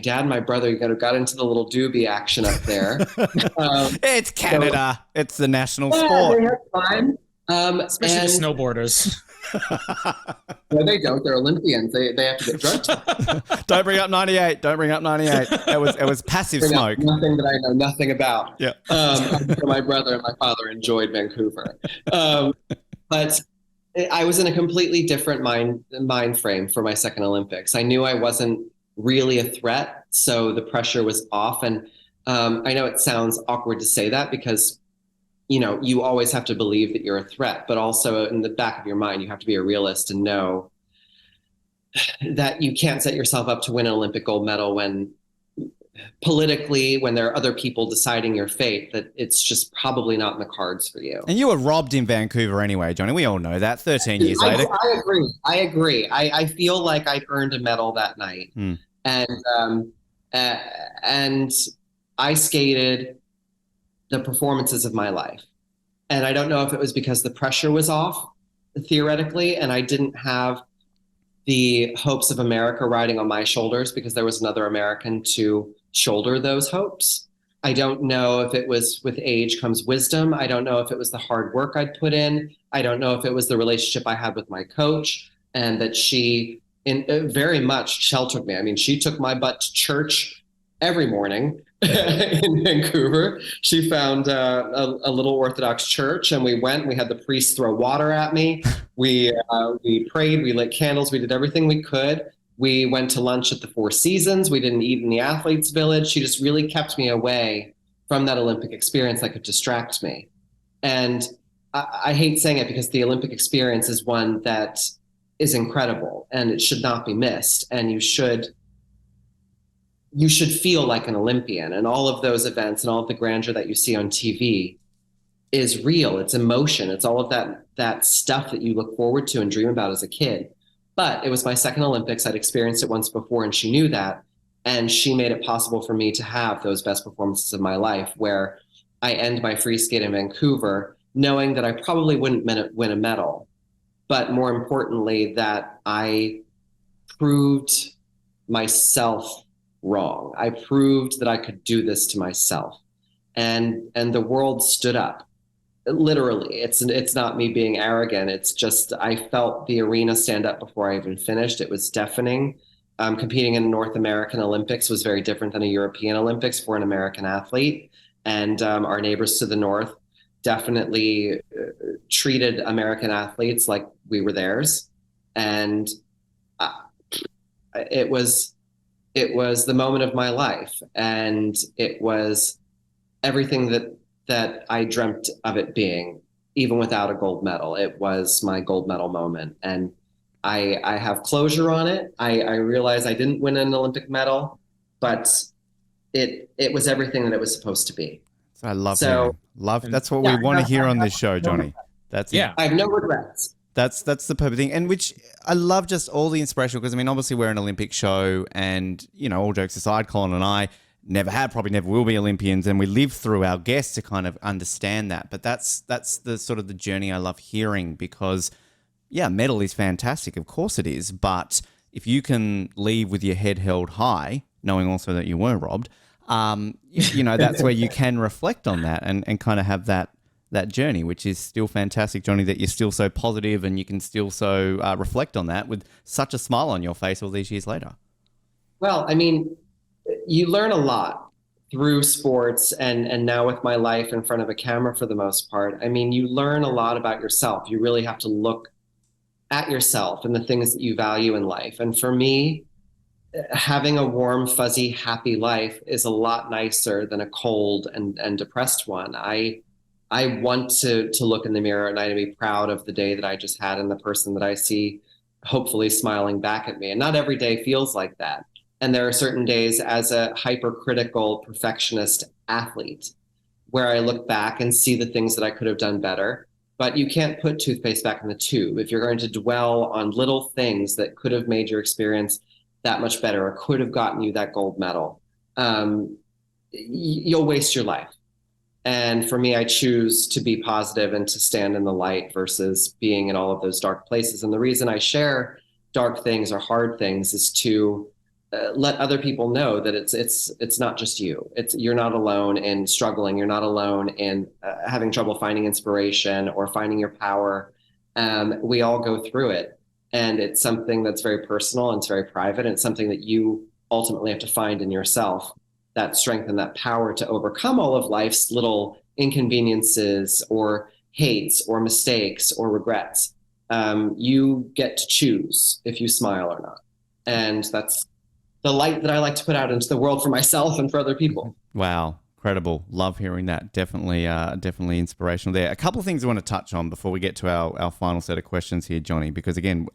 dad and my brother got into the little doobie action up there. It's Canada. It's the national sport. They had fun. Especially the snowboarders. No, they don't. They're Olympians. They have to get drugged. Don't bring up 98. Don't bring up 98. It was passive smoke. Nothing that I know nothing about. Yeah. My brother and my father enjoyed Vancouver. But I was in a completely different mind frame for my second Olympics. I knew I wasn't really a threat, so the pressure was off. And I know it sounds awkward to say that because you always have to believe that you're a threat, but also in the back of your mind, you have to be a realist and know that you can't set yourself up to win an Olympic gold medal when politically, when there are other people deciding your fate, that it's just probably not in the cards for you. And you were robbed in Vancouver anyway, Johnny. We all know that 13 years later. I agree. I feel like I earned a medal that night. And I skated the performances of my life. And I don't know if it was because the pressure was off, theoretically, and I didn't have the hopes of America riding on my shoulders because there was another American to shoulder those hopes. I don't know if it was with age comes wisdom. I don't know if it was the hard work I'd put in. I don't know if it was the relationship I had with my coach, and that she very much sheltered me. I mean, she took my butt to church every morning in Vancouver. She found a little Orthodox church, and we went. We had the priest throw water at me. We prayed. We lit candles. We did everything we could. We went to lunch at the Four Seasons. We didn't eat in the athletes' village. She just really kept me away from that Olympic experience that could distract me. And I hate saying it because the Olympic experience is one that is incredible and it should not be missed. And you should feel like an Olympian, and all of those events and all of the grandeur that you see on TV is real. It's emotion. It's all of that stuff that you look forward to and dream about as a kid. But it was my second Olympics. I'd experienced it once before, and she knew that. And she made it possible for me to have those best performances of my life, where I end my free skate in Vancouver knowing that I probably wouldn't win a medal, but more importantly, that I proved myself wrong. I proved that I could do this to myself. And the world stood up. Literally, it's not me being arrogant. It's just I felt the arena stand up before I even finished. It was deafening. Competing in North American Olympics was very different than a European Olympics for an American athlete. And our neighbors to the north definitely treated American athletes like we were theirs. And it was the moment of my life. And it was everything that I dreamt of it being, even without a gold medal. It was my gold medal moment. And I have closure on it. I realize I didn't win an Olympic medal, but it was everything that it was supposed to be. I love that's what we want to hear on this show, Johnny. That's I have no regrets. That's the perfect thing. And which I love just all the inspiration, because I mean, obviously we're an Olympic show, and all jokes aside, Colin and I never had, probably never will be Olympians, and we live through our guests to kind of understand that. But that's the sort of the journey I love hearing, because medal is fantastic, of course it is, but if you can leave with your head held high, knowing also that you were robbed, that's where you can reflect on that and kind of have that journey, which is still fantastic, Johnny, that you're still so positive and you can still so reflect on that with such a smile on your face all these years later. Well, I mean, you learn a lot through sports and now with my life in front of a camera for the most part. I mean, you learn a lot about yourself. You really have to look at yourself and the things that you value in life. And for me, having a warm, fuzzy, happy life is a lot nicer than a cold and depressed one. I want to look in the mirror at night and be proud of the day that I just had and the person that I see hopefully smiling back at me. And not every day feels like that. And there are certain days as a hypercritical perfectionist athlete where I look back and see the things that I could have done better. But you can't put toothpaste back in the tube. If you're going to dwell on little things that could have made your experience that much better or could have gotten you that gold medal, you'll waste your life. And for me, I choose to be positive and to stand in the light versus being in all of those dark places. And the reason I share dark things or hard things is to let other people know that it's not just you. You're not alone in struggling. You're not alone in having trouble finding inspiration or finding your power. We all go through it, and it's something that's very personal and it's very private. And it's something that you ultimately have to find in yourself, that strength and that power to overcome all of life's little inconveniences or hates or mistakes or regrets. You get to choose if you smile or not. And that's the light that I like to put out into the world for myself and for other people. Wow. Incredible. Love hearing that. Definitely inspirational there. A couple of things I want to touch on before we get to our final set of questions here, Johnny, because again,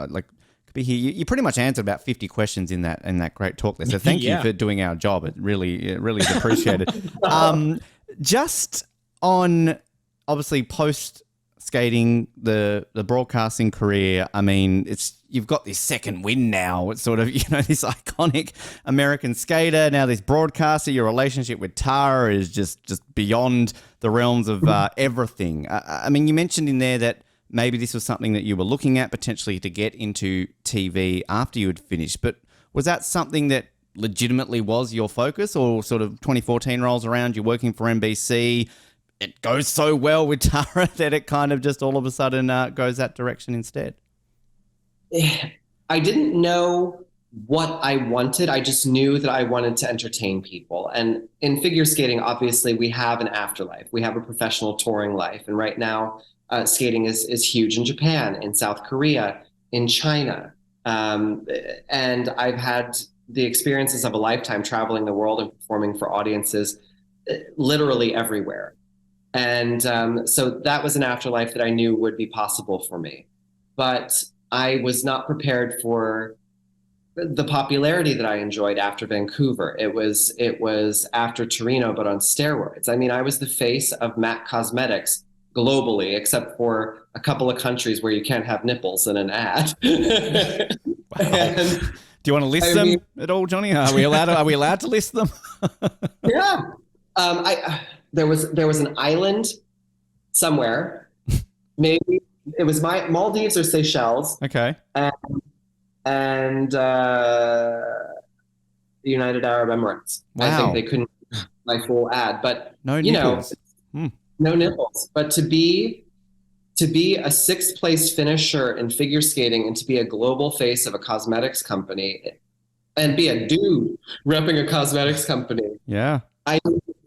you pretty much answered about 50 questions in that great talk there. So thank you for doing our job. It really is appreciated. Just on obviously post skating, the broadcasting career, I mean, you've got this second win now. It's sort of, this iconic American skater, now this broadcaster. Your relationship with Tara is just beyond the realms of everything. I mean, you mentioned in there that maybe this was something that you were looking at potentially to get into TV after you had finished, but was that something that legitimately was your focus, or sort of 2014 rolls around, you're working for NBC, it goes so well with Tara that it kind of just all of a sudden goes that direction instead? I didn't know what I wanted. I just knew that I wanted to entertain people. And in figure skating, obviously, we have an afterlife. We have a professional touring life. And right now, skating is huge in Japan, in South Korea, in China. And I've had the experiences of a lifetime traveling the world and performing for audiences literally everywhere. And so that was an afterlife that I knew would be possible for me. But I was not prepared for the popularity that I enjoyed after Vancouver. It was after Torino, but on steroids. I mean, I was the face of MAC Cosmetics globally, except for a couple of countries where you can't have nipples in an ad. And, do you want to list them at all, Johnny? Are we allowed to list them? Yeah. There was an island somewhere. Maybe it was Maldives or Seychelles. Okay. And the United Arab Emirates. Wow. I think they couldn't my full ad, but no nipples. No nipples. But to be a sixth place finisher in figure skating and to be a global face of a cosmetics company and be a dude repping a cosmetics company. Yeah.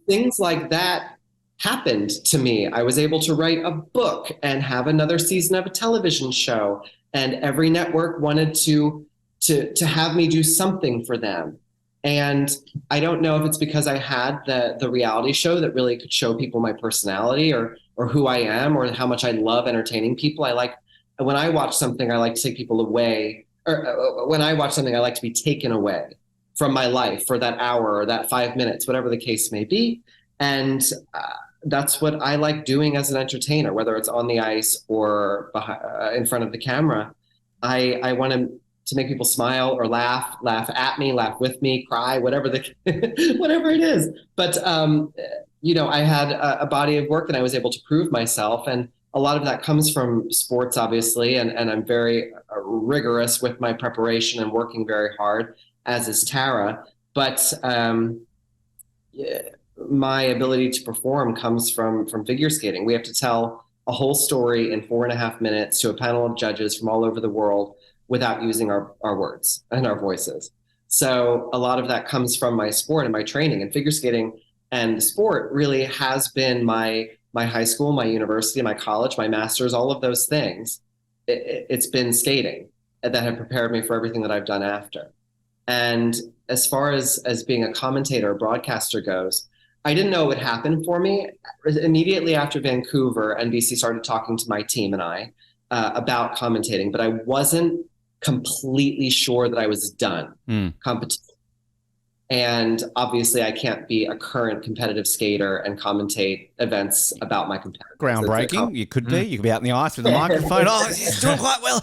Things like that happened to me. I was able to write a book and have another season of a television show, and every network wanted to have me do something for them. And I don't know if it's because I had the reality show that really could show people my personality or who I am or how much I love entertaining people. When I watch something, I like to take people away, or when I watch something, I like to be taken away from my life for that hour or that 5 minutes, whatever the case may be. And that's what I like doing as an entertainer, whether it's on the ice or in front of the camera. I want to make people smile or laugh at me, laugh with me, cry, whatever whatever it is. But I had a body of work that I was able to prove myself, and a lot of that comes from sports, obviously, and I'm very rigorous with my preparation and working very hard, as is Tara. But my ability to perform comes from figure skating. We have to tell a whole story in 4.5 minutes to a panel of judges from all over the world without using our words and our voices. So a lot of that comes from my sport and my training, and figure skating and sport really has been my high school, my university, my college, my master's, all of those things. It's been skating that have prepared me for everything that I've done after. And as far as being a commentator or broadcaster goes, I didn't know it would happen for me. Immediately after Vancouver, NBC started talking to my team and I about commentating, but I wasn't completely sure that I was done competition. And obviously I can't be a current competitive skater and commentate events about my competitors. Groundbreaking. You could be. You could be out in the ice with a microphone. Oh, he's doing quite well.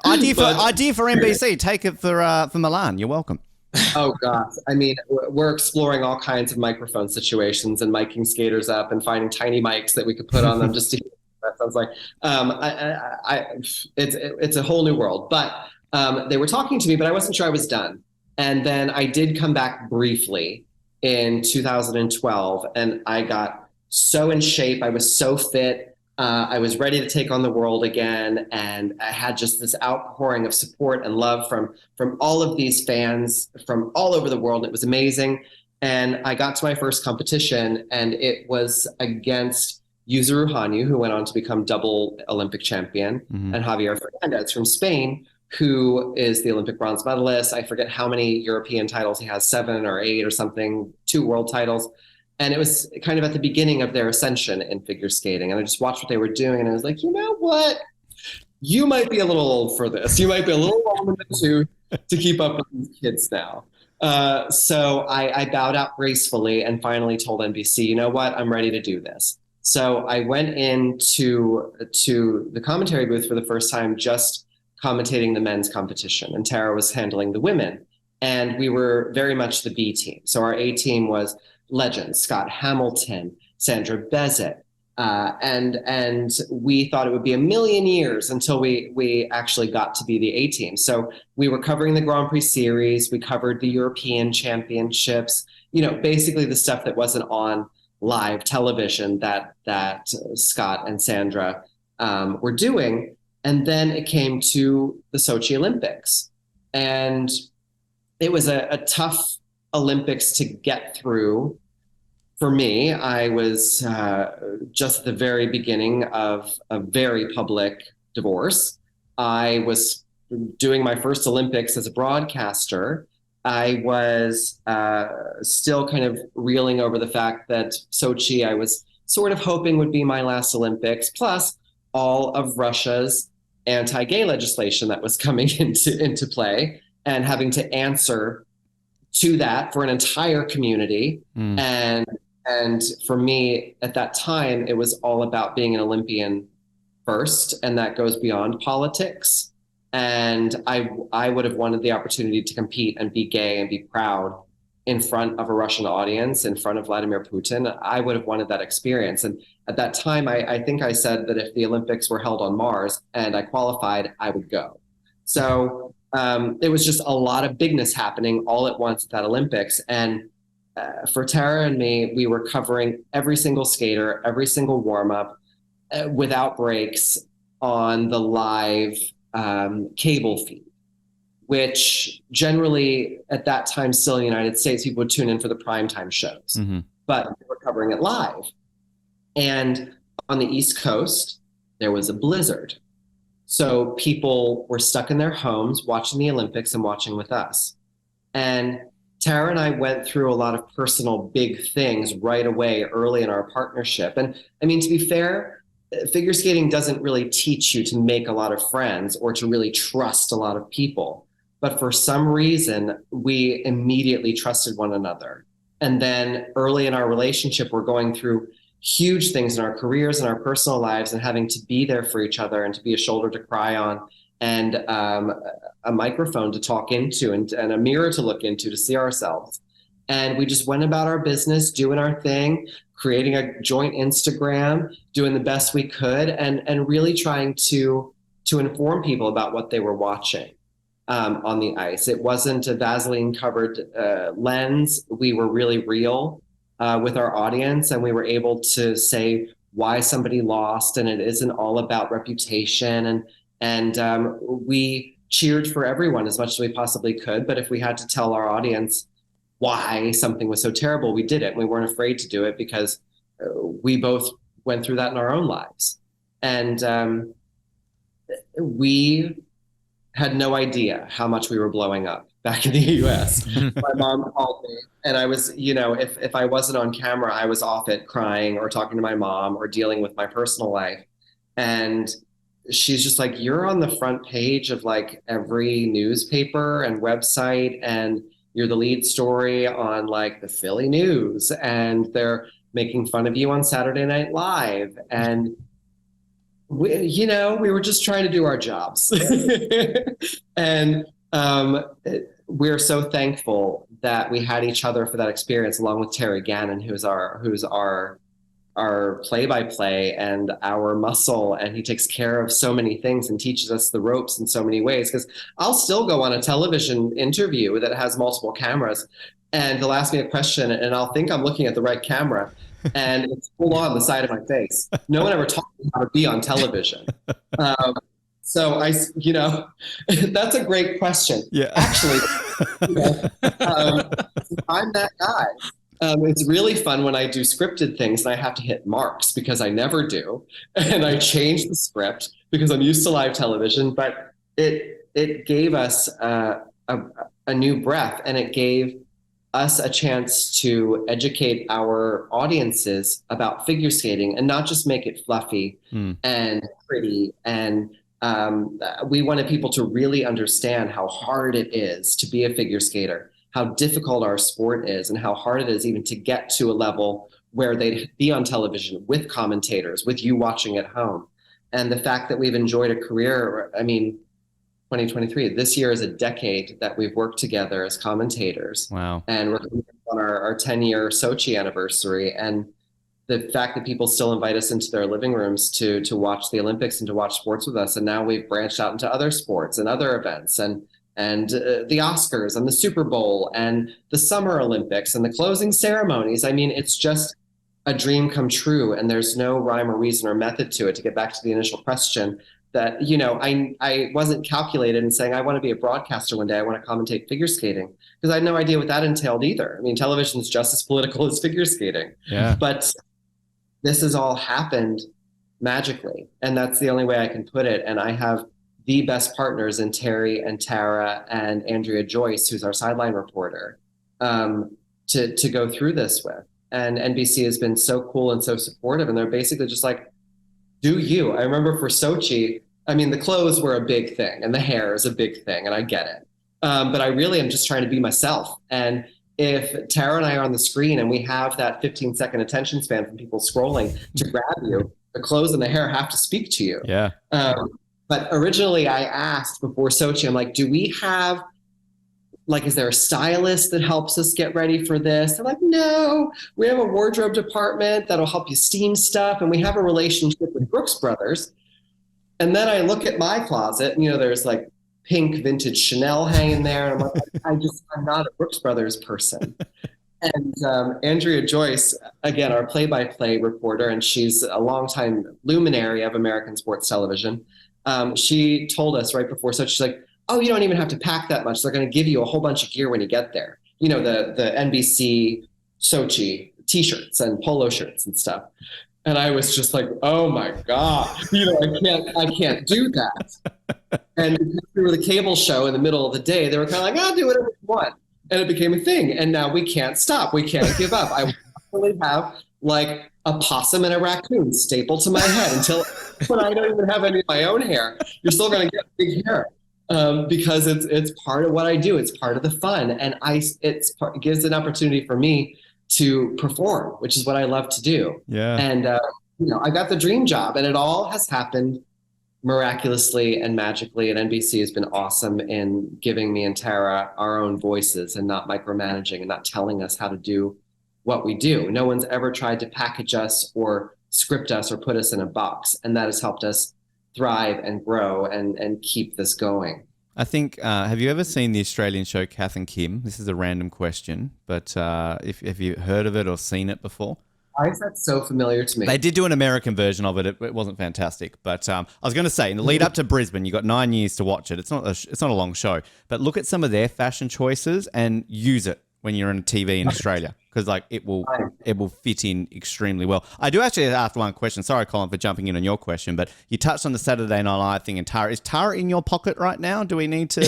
Idea for NBC. Take it for Milan. You're welcome. Oh gosh. I mean, we're exploring all kinds of microphone situations and miking skaters up and finding tiny mics that we could put on them just to hear what that sounds like. It's a whole new world, but they were talking to me, but I wasn't sure I was done. And then I did come back briefly in 2012, and I got so in shape. I was so fit. I was ready to take on the world again, and I had just this outpouring of support and love from all of these fans from all over the world. It was amazing. And I got to my first competition, and it was against Yuzuru Hanyu, who went on to become double Olympic champion, and Javier Fernandez from Spain, who is the Olympic bronze medalist. I forget how many European titles he has, 7 or 8 or something, 2 world titles. And it was kind of at the beginning of their ascension in figure skating. And I just watched what they were doing, and I was like, you know what? You might be a little old for this. You might be a little long in the tooth to keep up with these kids now. So I bowed out gracefully and finally told NBC, you know what? I'm ready to do this. So I went into the commentary booth for the first time, just commentating the men's competition, and Tara was handling the women. And we were very much the B team. So our A team was legends: Scott Hamilton, Sandra Bezic, And we thought it would be a million years until we actually got to be the A team. So we were covering the Grand Prix series. We covered the European Championships, basically the stuff that wasn't on live television that Scott and Sandra were doing. And then it came to the Sochi Olympics. And it was a tough Olympics to get through. For me, I was just at the very beginning of a very public divorce. I was doing my first Olympics as a broadcaster. I was still kind of reeling over the fact that Sochi, I was sort of hoping would be my last Olympics, plus all of Russia's anti-gay legislation that was coming into play, and having to answer to that for an entire community. And for me, at that time, it was all about being an Olympian first, and that goes beyond politics. And I would have wanted the opportunity to compete and be gay and be proud in front of a Russian audience, in front of Vladimir Putin. I would have wanted that experience. And at that time, I think I said that if the Olympics were held on Mars and I qualified, I would go. So it was just a lot of bigness happening all at once at that Olympics. And for Tara and me, we were covering every single skater, every single warm-up without breaks on the live cable feed, which generally at that time, still in the United States, people would tune in for the primetime shows, but we were covering it live. And on the East Coast, there was a blizzard. So people were stuck in their homes watching the Olympics and watching with us. And Tara and I went through a lot of personal big things right away early in our partnership. And I mean, to be fair, figure skating doesn't really teach you to make a lot of friends or to really trust a lot of people. But for some reason, we immediately trusted one another. And then early in our relationship, we're going through huge things in our careers and our personal lives, and having to be there for each other and to be a shoulder to cry on, and a microphone to talk into, and a mirror to look into to see ourselves. And we just went about our business, doing our thing, creating a joint Instagram, doing the best we could, and really trying to inform people about what they were watching on the ice. It wasn't a Vaseline-covered lens. We were really real with our audience, and we were able to say why somebody lost, and it isn't all about reputation. And we cheered for everyone as much as we possibly could. But if we had to tell our audience why something was so terrible, we did it. We weren't afraid to do it because we both went through that in our own lives. And we had no idea how much we were blowing up back in the US. My mom called me, and I was, if I wasn't on camera, I was off it crying or talking to my mom or dealing with my personal life. And she's just like, you're on the front page of like every newspaper and website, and you're the lead story on like the Philly News, and they're making fun of you on Saturday Night Live. And we were just trying to do our jobs. And we're so thankful that we had each other for that experience, along with Terry Gannon, who's our play-by-play and our muscle, and he takes care of so many things and teaches us the ropes in so many ways. Because I'll still go on a television interview that has multiple cameras, and they'll ask me a question, and I'll think I'm looking at the right camera, and it's full on the side of my face. No one ever taught me how to be on television. So that's a great question. Yeah. Actually, I'm that guy. It's really fun when I do scripted things and I have to hit marks because I never do. And I change the script because I'm used to live television, but it gave us a new breath, and it gave us a chance to educate our audiences about figure skating and not just make it fluffy and pretty. And we wanted people to really understand how hard it is to be a figure skater, how difficult our sport is, and how hard it is even to get to a level where they'd be on television with commentators, with you watching at home. And the fact that we've enjoyed a career, 2023, this year is a decade that we've worked together as commentators. Wow. And we're on our 10-year Sochi anniversary. And the fact that people still invite us into their living rooms to watch the Olympics and to watch sports with us. And now we've branched out into other sports and other events and the Oscars and the Super Bowl and the Summer Olympics and the closing ceremonies. I mean, it's just a dream come true, and there's no rhyme or reason or method to it. To get back to the initial question, that, you know, I wasn't calculated in saying I want to be a broadcaster one day. I want to commentate figure skating, because I had no idea what that entailed either. I mean, television is just as political as figure skating. Yeah. But this has all happened magically, and that's the only way I can put it. And I have the best partners in Terry and Tara and Andrea Joyce, who's our sideline reporter, to go through this with. And NBC has been so cool and so supportive, and they're basically just like, do you. I remember for Sochi, I mean, the clothes were a big thing and the hair is a big thing, and I get it. But I really am just trying to be myself. And if Tara and I are on the screen and we have that 15-second attention span from people scrolling to grab you, the clothes and the hair have to speak to you. Yeah. But originally I asked before Sochi, I'm like, do we have, like, is there a stylist that helps us get ready for this? They're like, no, we have a wardrobe department that'll help you steam stuff. And we have a relationship with Brooks Brothers. And then I look at my closet and, you know, there's like pink vintage Chanel hanging there. And I'm like, I'm not a Brooks Brothers person. And Andrea Joyce, again, our play-by-play reporter, and she's a longtime luminary of American sports television. She told us right before, so she's like, oh, you don't even have to pack that much. They're going to give you a whole bunch of gear when you get there. You know, the NBC Sochi t-shirts and polo shirts and stuff. And I was just like, oh my God, you know, I can't do that. And because we were the cable show in the middle of the day, they were kind of like, I'll do whatever you want. And it became a thing. And now we can't stop. We can't give up. I really have like a possum and a raccoon stapled to my head until when I don't even have any of my own hair. You're still going to get big hair. Because it's part of what I do. It's part of the fun. And it gives an opportunity for me to perform, which is what I love to do. Yeah. And, you know, I got the dream job, and it all has happened miraculously and magically. And NBC has been awesome in giving me and Tara our own voices and not micromanaging and not telling us how to do what we do. No one's ever tried to package us or script us or put us in a box. And that has helped us thrive and grow and keep this going. I think, have you ever seen the Australian show Kath and Kim? This is a random question, but have you heard of it or seen it before? Why is that so familiar to me? They did do an American version of it. It wasn't fantastic, but I was going to say, in the lead up to Brisbane, you got 9 years to watch it. It's not a long show, but look at some of their fashion choices and use it when you're on TV in Australia, because like it will fit in extremely well. I do actually ask one question. Sorry, Colin, for jumping in on your question, but you touched on the Saturday Night Live thing. And Tara, is Tara in your pocket right now? Do we need to?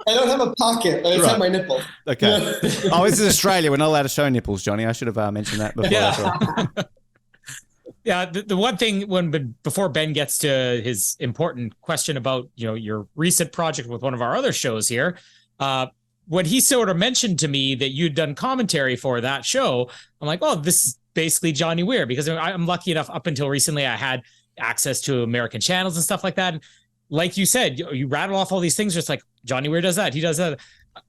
I don't have a pocket. I just have my nipples. Okay. Oh, this is Australia. We're not allowed to show nipples, Johnny. I should have mentioned that before. Yeah. Yeah. The one thing before Ben gets to his important question about, you know, your recent project with one of our other shows here, when he sort of mentioned to me that you'd done commentary for that show, I'm like, oh, this is basically Johnny Weir, because I'm lucky enough up until recently I had access to American channels and stuff like that. And like you said, you rattle off all these things, just like Johnny Weir does that, he does that.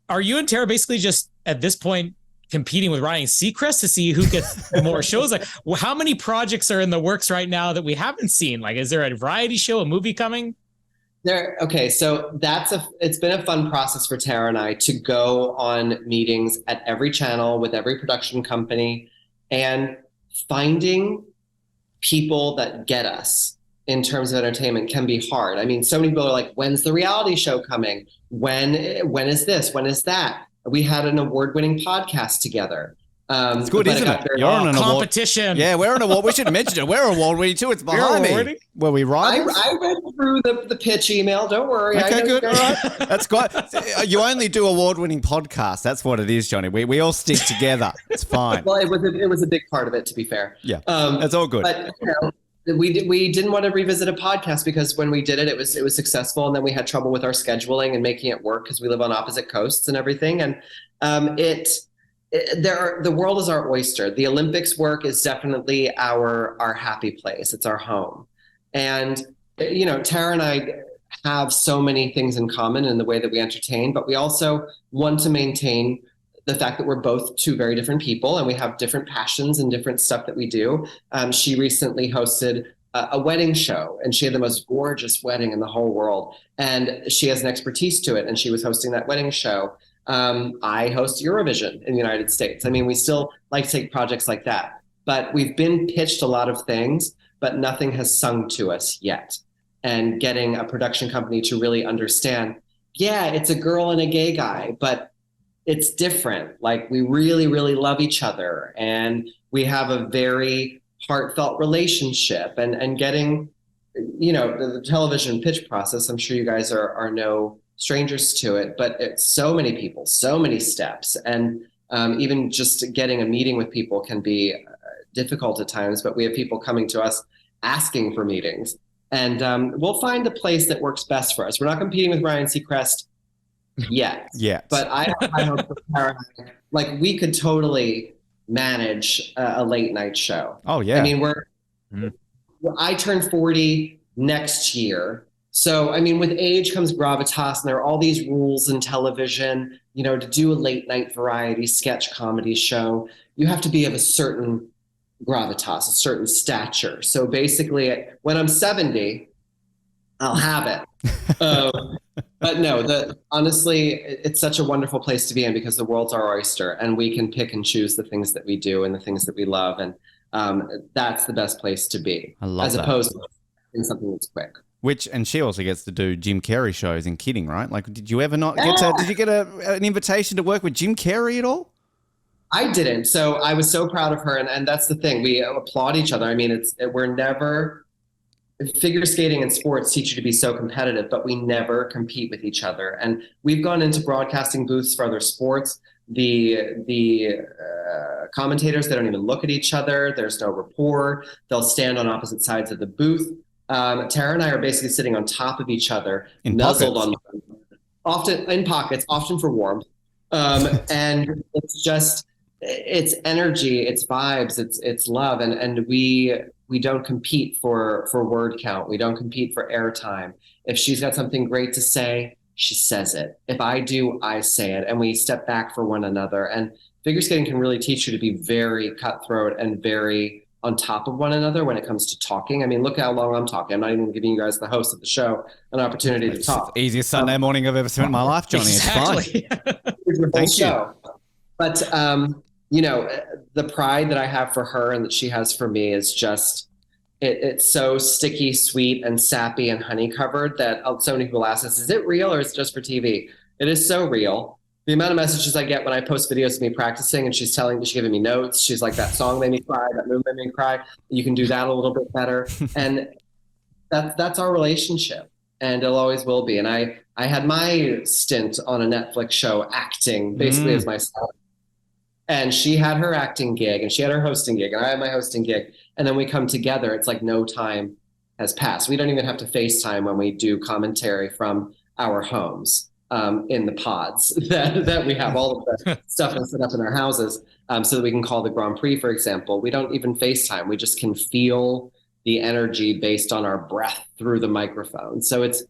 Are you and Tara basically just at this point competing with Ryan Seacrest to see who gets more shows? Like, how many projects are in the works right now that we haven't seen? Like, is there a variety show, a movie coming? Okay, so it's been a fun process for Tara and I to go on meetings at every channel with every production company, and finding people that get us in terms of entertainment can be hard. I mean, so many people are like, when's the reality show coming? When is this? When is that? We had an award-winning podcast together. It's good, isn't it? You're on an competition. Yeah, we're on an award. We should mention it. We're award-winning too. It's behind me. Were we right? I read through the pitch email. Don't worry. Okay, good. All right. That's good. You only do award-winning podcasts. That's what it is, Johnny. We all stick together. It's fine. Well, it was a big part of it, to be fair. Yeah, that's all good. But you know, we didn't want to revisit a podcast because when we did it, it was successful, and then we had trouble with our scheduling and making it work because we live on opposite coasts and everything, and the world is our oyster. The Olympics work is definitely our happy place. It's our home. And, you know, Tara and I have so many things in common in the way that we entertain, but we also want to maintain the fact that we're both two very different people and we have different passions and different stuff that we do. She recently hosted a wedding show, and she had the most gorgeous wedding in the whole world. And she has an expertise to it, and she was hosting that wedding show. I host Eurovision in the United States. I mean, we still like to take projects like that, but we've been pitched a lot of things, but nothing has sung to us yet. And getting a production company to really understand, yeah, it's a girl and a gay guy, but it's different. Like, we really, really love each other, and we have a very heartfelt relationship. And getting, the television pitch process, I'm sure you guys are no strangers to it, but it's so many people, so many steps. And even just getting a meeting with people can be difficult at times, but we have people coming to us asking for meetings. And we'll find the place that works best for us. We're not competing with Ryan Seacrest yet. Yeah. But I hope for Tara, like, we could totally manage a late night show. Oh, yeah. I mean, I turn 40 next year. So, I mean, with age comes gravitas, and there are all these rules in television. To do a late night variety sketch comedy show, you have to be of a certain gravitas, a certain stature. So basically, when I'm 70, I'll have it. But no, honestly, it's such a wonderful place to be in, because the world's our oyster, and we can pick and choose the things that we do and the things that we love. And that's the best place to be, I love as that. opposed to in something that's quick. And she also gets to do Jim Carrey shows in Kidding, right? Like, did you ever not did you get an invitation to work with Jim Carrey at all? I didn't. So I was so proud of her. And that's the thing. We applaud each other. I mean, we're never, figure skating and sports teach you to be so competitive, but we never compete with each other. And we've gone into broadcasting booths for other sports. The commentators, they don't even look at each other. There's no rapport. They'll stand on opposite sides of the booth. Tara and I are basically sitting on top of each other, nuzzled on them, often in pockets, often for warmth. And it's just, it's energy, it's vibes, it's love. And we don't compete for word count. We don't compete for airtime. If she's got something great to say, she says it. If I do, I say it. And we step back for one another. And figure skating can really teach you to be very cutthroat and very on top of one another when it comes to talking. I mean, look how long I'm talking. I'm not even giving you guys, the host of the show, an opportunity to talk. The easiest Sunday morning I've ever spent in my life, Johnny. Exactly. It's fine. Thank you. But, the pride that I have for her and that she has for me is just, it's so sticky, sweet, and sappy and honey covered that so many people ask us, is it real or is it just for TV? It is so real. The amount of messages I get when I post videos of me practicing, and she's giving me notes. She's like, that song made me cry, that move made me cry. You can do that a little bit better. And that's our relationship, and it always will be. And I had my stint on a Netflix show acting basically as myself. And she had her acting gig, and she had her hosting gig, and I had my hosting gig. And then we come together. It's like no time has passed. We don't even have to FaceTime when we do commentary from our homes. In the pods that we have, all of the stuff that's set up in our houses, so that we can call the Grand Prix, for example. We don't even FaceTime. We just can feel the energy based on our breath through the microphone. So it's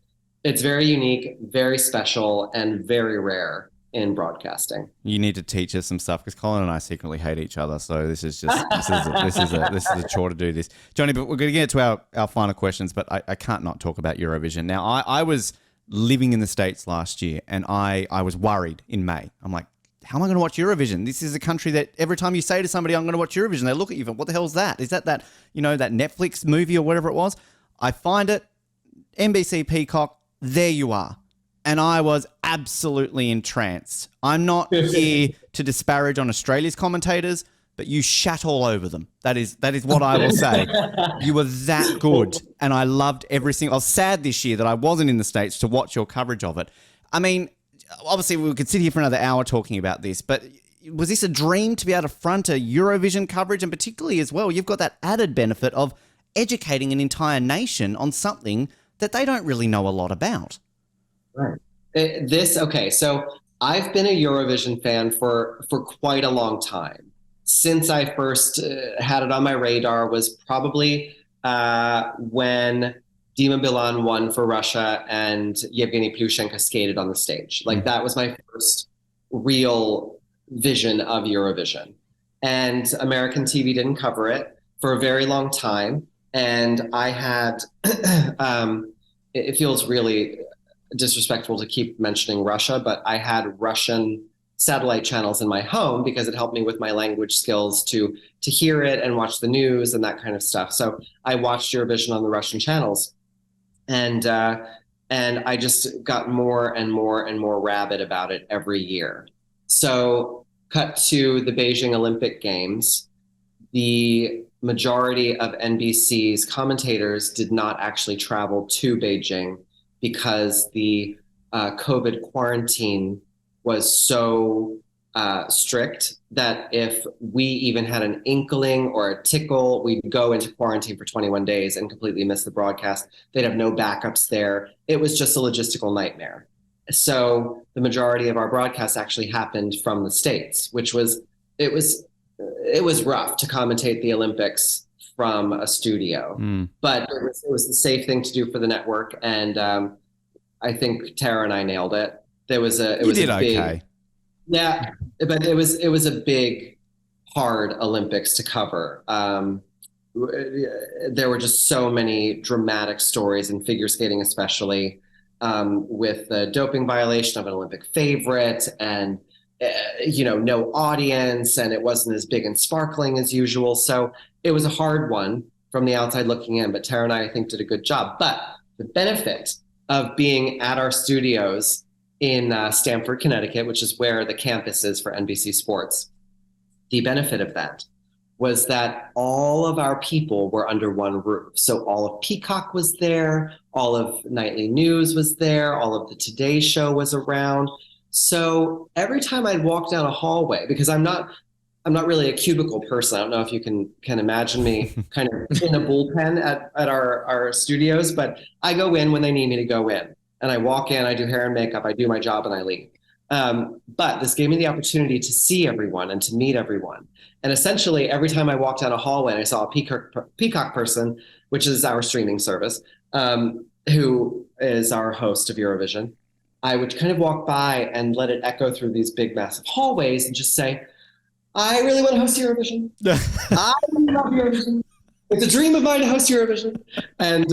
very unique, very special, and very rare in broadcasting. You need to teach us some stuff, because Colin and I secretly hate each other. So this is a chore to do this, Johnny. But we're going to get to our final questions. But I can't not talk about Eurovision. Now, I was living in the States last year, and I was worried in May. I'm like, how am I going to watch Eurovision? This is a country that every time you say to somebody, I'm going to watch Eurovision, they look at you and what the hell is that? Is that that Netflix movie or whatever it was? I find it, NBC Peacock, there you are. And I was absolutely entranced. I'm not here to disparage on Australia's commentators, but you shat all over them. That is what I will say. You were that good, and I loved every single. I was sad this year that I wasn't in the States to watch your coverage of it. I mean, obviously we could sit here for another hour talking about this, but was this a dream to be able to front a Eurovision coverage? And particularly as well, you've got that added benefit of educating an entire nation on something that they don't really know a lot about. Right. So I've been a Eurovision fan for quite a long time. Since I first had it on my radar was probably when Dima Bilan won for Russia and Yevgeny Plushenko skated on the stage. Like, that was my first real vision of Eurovision. And American TV didn't cover it for a very long time. And I had, it feels really disrespectful to keep mentioning Russia, but I had Russian satellite channels in my home because it helped me with my language skills to hear it and watch the news and that kind of stuff. So I watched Eurovision on the Russian channels, and I just got more and more and more rabid about it every year. So cut to the Beijing Olympic Games, the majority of NBC's commentators did not actually travel to Beijing because the COVID quarantine was so strict that if we even had an inkling or a tickle, we'd go into quarantine for 21 days and completely miss the broadcast. They'd have no backups there. It was just a logistical nightmare. So the majority of our broadcasts actually happened from the States, which was, it was rough to commentate the Olympics from a studio, but it was the safe thing to do for the network. And I think Tara and I nailed it. There was a, it You was did a big, okay. yeah, but it was a big, hard Olympics to cover. There were just so many dramatic stories in figure skating, especially with the doping violation of an Olympic favorite, and no audience, and it wasn't as big and sparkling as usual. So it was a hard one from the outside looking in, but Tara and I think did a good job. But the benefit of being at our studios in Stamford, Connecticut, which is where the campus is for NBC Sports, the benefit of that was that all of our people were under one roof. So all of Peacock was there, all of Nightly News was there, all of the Today Show was around. So every time I'd walk down a hallway, because I'm not really a cubicle person. I don't know if you can imagine me kind of in a bullpen at our studios, but I go in when they need me to go in. And I walk in, I do hair and makeup, I do my job, and I leave. But this gave me the opportunity to see everyone and to meet everyone. And essentially, every time I walked down a hallway and I saw a Peacock person, which is our streaming service, who is our host of Eurovision, I would kind of walk by and let it echo through these big, massive hallways and just say, I really want to host Eurovision. I love Eurovision. It's a dream of mine to host Eurovision. And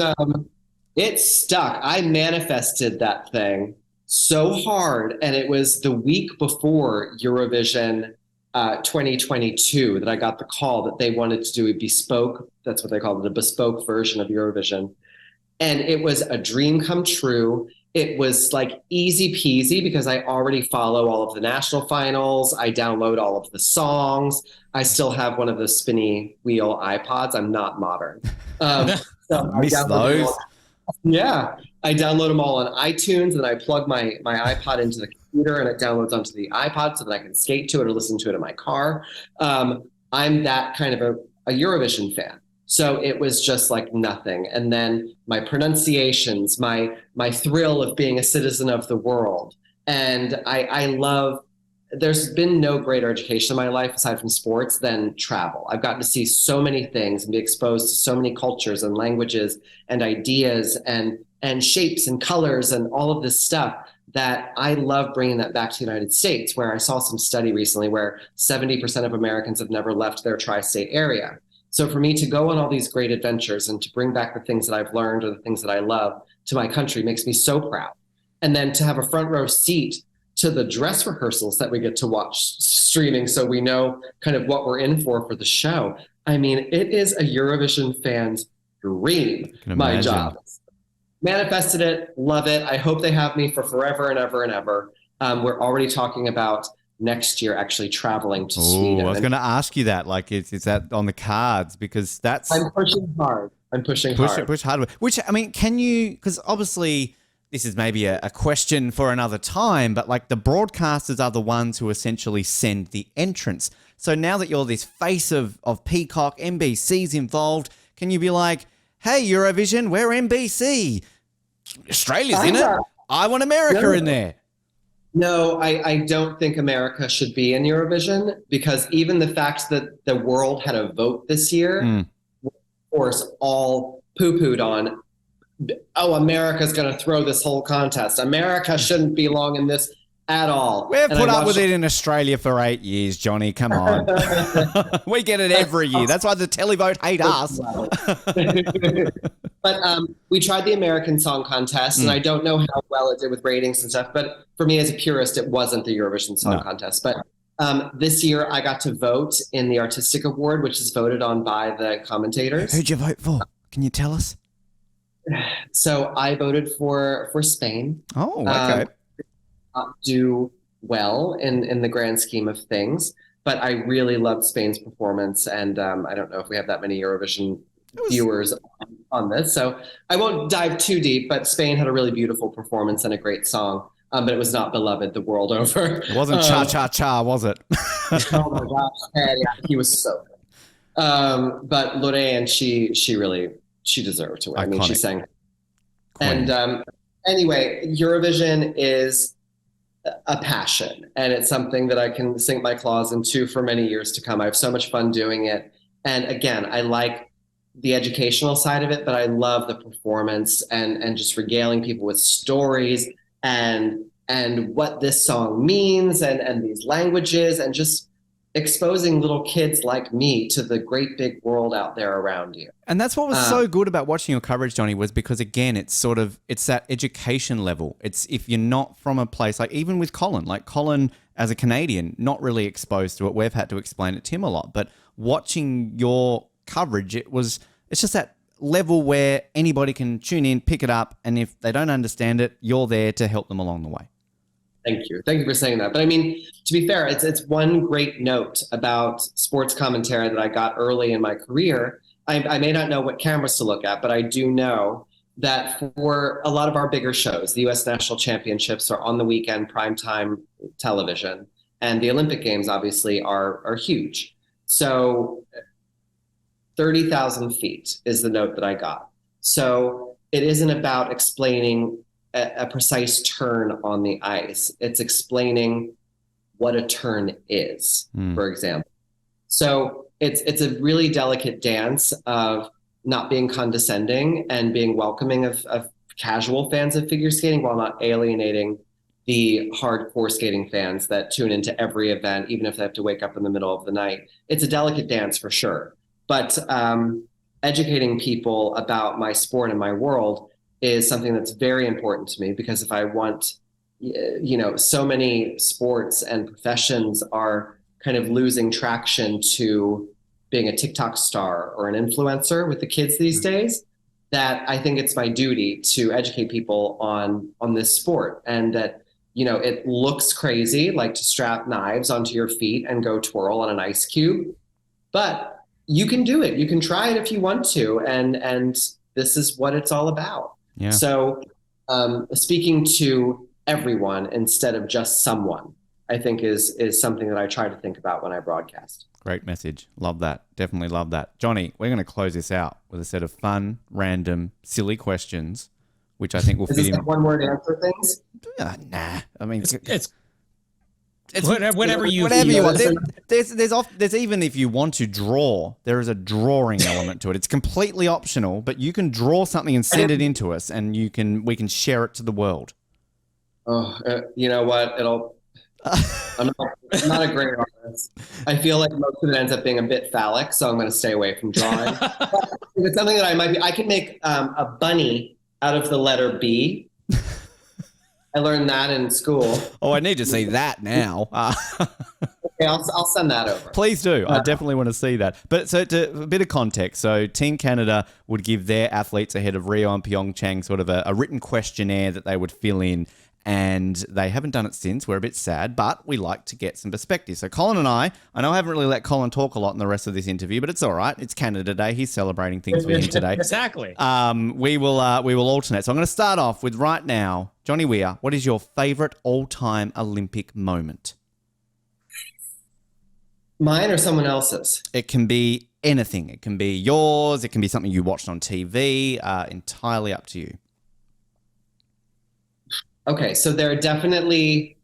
it stuck. I manifested that thing so hard. And it was the week before Eurovision 2022 that I got the call that they wanted to do a bespoke, that's what they called it, a bespoke version of Eurovision. And it was a dream come true. It was like easy peasy because I already follow all of the national finals. I download all of the songs. I still have one of the spinny wheel iPods. I'm not modern. So Miss those. Yeah, I download them all on iTunes, and I plug my iPod into the computer, and it downloads onto the iPod so that I can skate to it or listen to it in my car. I'm that kind of a Eurovision fan. So it was just like nothing. And then my pronunciations, my thrill of being a citizen of the world. And I love, there's been no greater education in my life aside from sports than travel. I've gotten to see so many things and be exposed to so many cultures and languages and ideas and shapes and colors and all of this stuff that I love bringing that back to the United States, where I saw some study recently where 70% of Americans have never left their tri-state area. So for me to go on all these great adventures and to bring back the things that I've learned or the things that I love to my country makes me so proud. And then to have a front row seat to the dress rehearsals that we get to watch streaming so we know kind of what we're in for the show. I mean, it is a Eurovision fan's dream, my job. Manifested it, love it. I hope they have me for forever and ever and ever. We're already talking about next year actually traveling to Sweden. I was going to ask you that. Like, is that on the cards? Because that's... I'm pushing hard. Push hard. Which, I mean, can you... Because obviously... This is maybe a question for another time, but like the broadcasters are the ones who essentially send the entrance. So now that you're this face of Peacock, NBC's involved, can you be like, hey, Eurovision, we're NBC. Australia's in it. I want America in there. No, I don't think America should be in Eurovision, because even the fact that the world had a vote this year, of course, all poo-pooed on, oh, America's going to throw this whole contest. America shouldn't belong in this. at all. We've And put I up with watched- it in Australia for 8 years, Johnny. Come on. We get it every year. That's why the televote hate us. But we tried the American Song Contest, and I don't know how well it did with ratings and stuff. But for me, as a purist, it wasn't the Eurovision Song Contest. But this year, I got to vote in the Artistic Award, which is voted on by the commentators. Who'd you vote for? Can you tell us? So I voted for Spain. Oh, okay. Do well in the grand scheme of things, but I really loved Spain's performance, and I don't know if we have that many Eurovision viewers on this, so I won't dive too deep, but Spain had a really beautiful performance and a great song, but it was not beloved the world over. It wasn't cha-cha-cha, was it? Oh my gosh, yeah, he was so good. But Lorraine, she deserved to win. I mean, she sang. Queen. And anyway, Eurovision is a passion, and it's something that I can sink my claws into for many years to come. I have so much fun doing it. And again, I like the educational side of it, but I love the performance and just regaling people with stories and what this song means and these languages, and just exposing little kids like me to the great big world out there around you. And that's what was so good about watching your coverage, Johnny, was because, again, it's that education level. It's if you're not from a place, like even with Colin as a Canadian, not really exposed to it. We've had to explain it to him a lot. But watching your coverage, it's just that level where anybody can tune in, pick it up, and if they don't understand it, you're there to help them along the way. Thank you. Thank you for saying that. But I mean, to be fair, it's one great note about sports commentary that I got early in my career. I may not know what cameras to look at, but I do know that for a lot of our bigger shows, the U.S. National Championships are on the weekend, primetime television, and the Olympic Games obviously are huge. So 30,000 feet is the note that I got. So it isn't about explaining a precise turn on the ice. It's explaining what a turn is, for example. So it's a really delicate dance of not being condescending and being welcoming of casual fans of figure skating while not alienating the hardcore skating fans that tune into every event, even if they have to wake up in the middle of the night. It's a delicate dance for sure. But educating people about my sport and my world is something that's very important to me, because if I want, so many sports and professions are kind of losing traction to being a TikTok star or an influencer with the kids these days, that I think it's my duty to educate people on this sport, and that, it looks crazy, like to strap knives onto your feet and go twirl on an ice cube, but you can do it. You can try it if you want to. And this is what it's all about. Yeah. So speaking to everyone instead of just someone, I think is something that I try to think about when I broadcast. Great message. Love that. Definitely love that. Johnny, we're going to close this out with a set of fun, random, silly questions, which I think will fit in. Is one word answer things? Nah. I mean, it's whatever you want. There's even if you want to draw, there is a drawing element to it. It's completely optional, but you can draw something and send it into us, and we can share it to the world. Oh, you know what? I'm not a great artist. I feel like most of it ends up being a bit phallic, so I'm going to stay away from drawing. But if it's something that I can make a bunny out of the letter B. I learned that in school. Oh, I need to see that now. Okay, I'll send that over. Please do. I definitely want to see that. But so a bit of context. So Team Canada would give their athletes ahead of Rio and Pyeongchang sort of a written questionnaire that they would fill in. And they haven't done it since. We're a bit sad, but we like to get some perspective. So Colin and I know I haven't really let Colin talk a lot in the rest of this interview, but it's all right. It's Canada Day. He's celebrating things for him today. Exactly. We will alternate. So I'm going to start off with right now, Johnny Weir, what is your favorite all-time Olympic moment? Mine or someone else's? It can be anything. It can be yours. It can be something you watched on TV. Entirely up to you. Okay, so there are definitely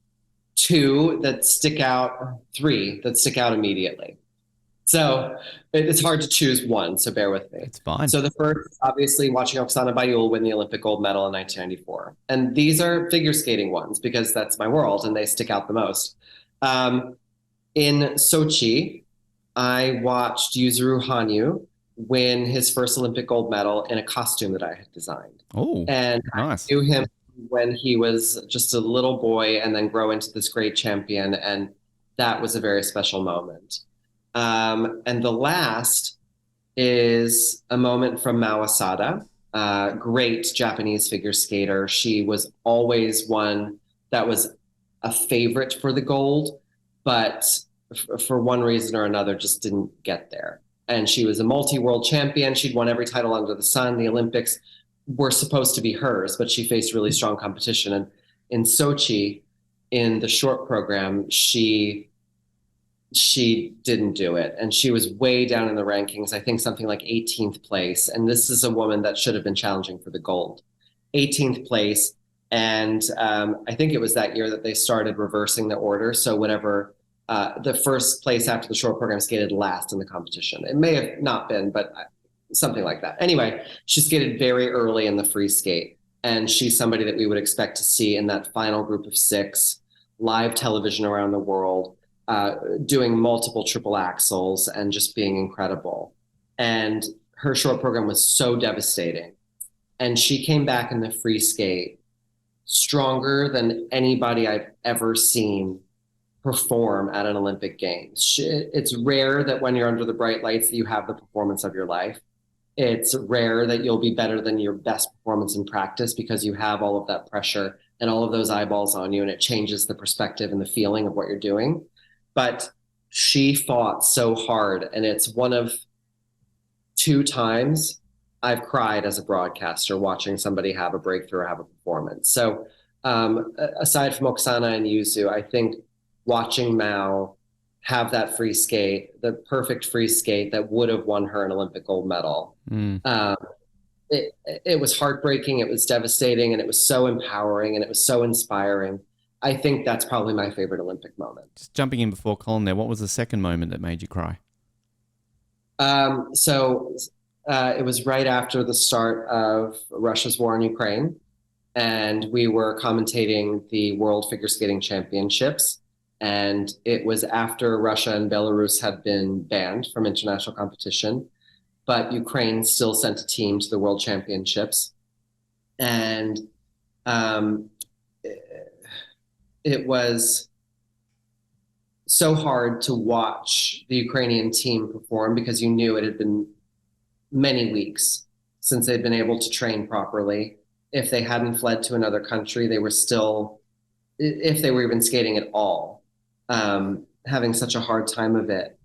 three that stick out immediately. So it's hard to choose one, so bear with me. It's fine. So the first, obviously, watching Oksana Bayul win the Olympic gold medal in 1994. And these are figure skating ones because that's my world and they stick out the most. In Sochi, I watched Yuzuru Hanyu win his first Olympic gold medal in a costume that I had designed. Oh, And nice. I knew him when he was just a little boy and then grow into this great champion. And that was a very special moment. And the last is a moment from Mao Asada, great Japanese figure skater. She was always one that was a favorite for the gold, but for one reason or another just didn't get there. And she was a multi-world champion. She'd won every title under the sun. The Olympics were supposed to be hers, but she faced really strong competition. And in Sochi, in the short program, she didn't do it. And she was way down in the rankings, I think something like 18th place. And this is a woman that should have been challenging for the gold. 18th place. And I think it was that year that they started reversing the order. So whenever the first place after the short program skated last in the competition. It may have not been, but something like that. Anyway, she skated very early in the free skate. And she's somebody that we would expect to see in that final group of 6, live television around the world, doing multiple triple axels and just being incredible. And her short program was so devastating. And she came back in the free skate stronger than anybody I've ever seen perform at an Olympic Games. It's rare that when you're under the bright lights that you have the performance of your life. It's rare that you'll be better than your best performance in practice because you have all of that pressure and all of those eyeballs on you, and it changes the perspective and the feeling of what you're doing. But she fought so hard, and it's one of 2 times I've cried as a broadcaster watching somebody have a breakthrough or have a performance. So aside from Oksana and Yuzu, I think watching Mao have that free skate, the perfect free skate that would have won her an Olympic gold medal. It was heartbreaking, it was devastating, and it was so empowering, and it was so inspiring. I think that's probably my favorite Olympic moment. Just jumping in before Colin there, what was the second moment that made you cry? It was right after the start of Russia's war in Ukraine, and we were commentating the World Figure Skating Championships. And it was after Russia and Belarus had been banned from international competition, but Ukraine still sent a team to the World Championships. And it was so hard to watch the Ukrainian team perform because you knew it had been many weeks since they'd been able to train properly. If they hadn't fled to another country, they were still, if they were even skating at all, having such a hard time of it.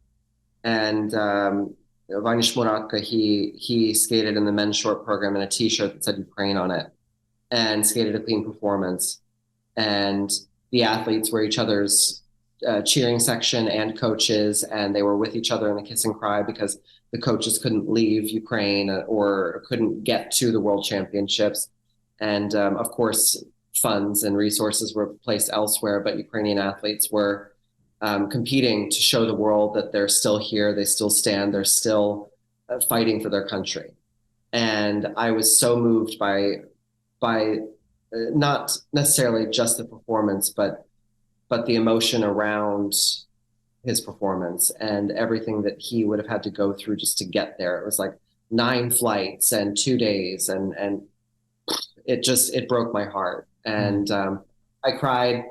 And Vanish Muratka, he skated in the men's short program in a t-shirt that said Ukraine on it and skated a clean performance. And the athletes were each other's cheering section and coaches, and they were with each other in the kiss and cry because the coaches couldn't leave Ukraine or couldn't get to the World Championships. And of course, funds and resources were placed elsewhere, but Ukrainian athletes were competing to show the world that they're still here, they still stand, they're still fighting for their country. And I was so moved by not necessarily just the performance, but the emotion around his performance and everything that he would have had to go through just to get there. It was like 9 flights and 2 days, and it broke my heart. And I cried.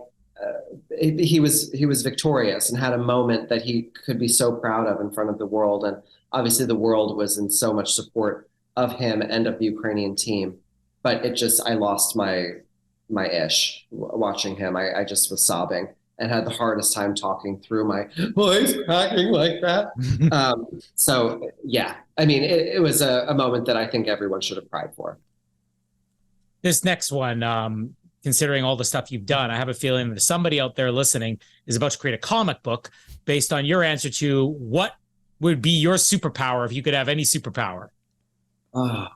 He was victorious and had a moment that he could be so proud of in front of the world. And obviously the world was in so much support of him and of the Ukrainian team. But I lost my ish watching him. I just was sobbing and had the hardest time talking through my voice cracking like that. So yeah, I mean, it was a moment that I think everyone should have cried for. This next one, considering all the stuff you've done, I have a feeling that somebody out there listening is about to create a comic book based on your answer to what would be your superpower if you could have any superpower. Oh.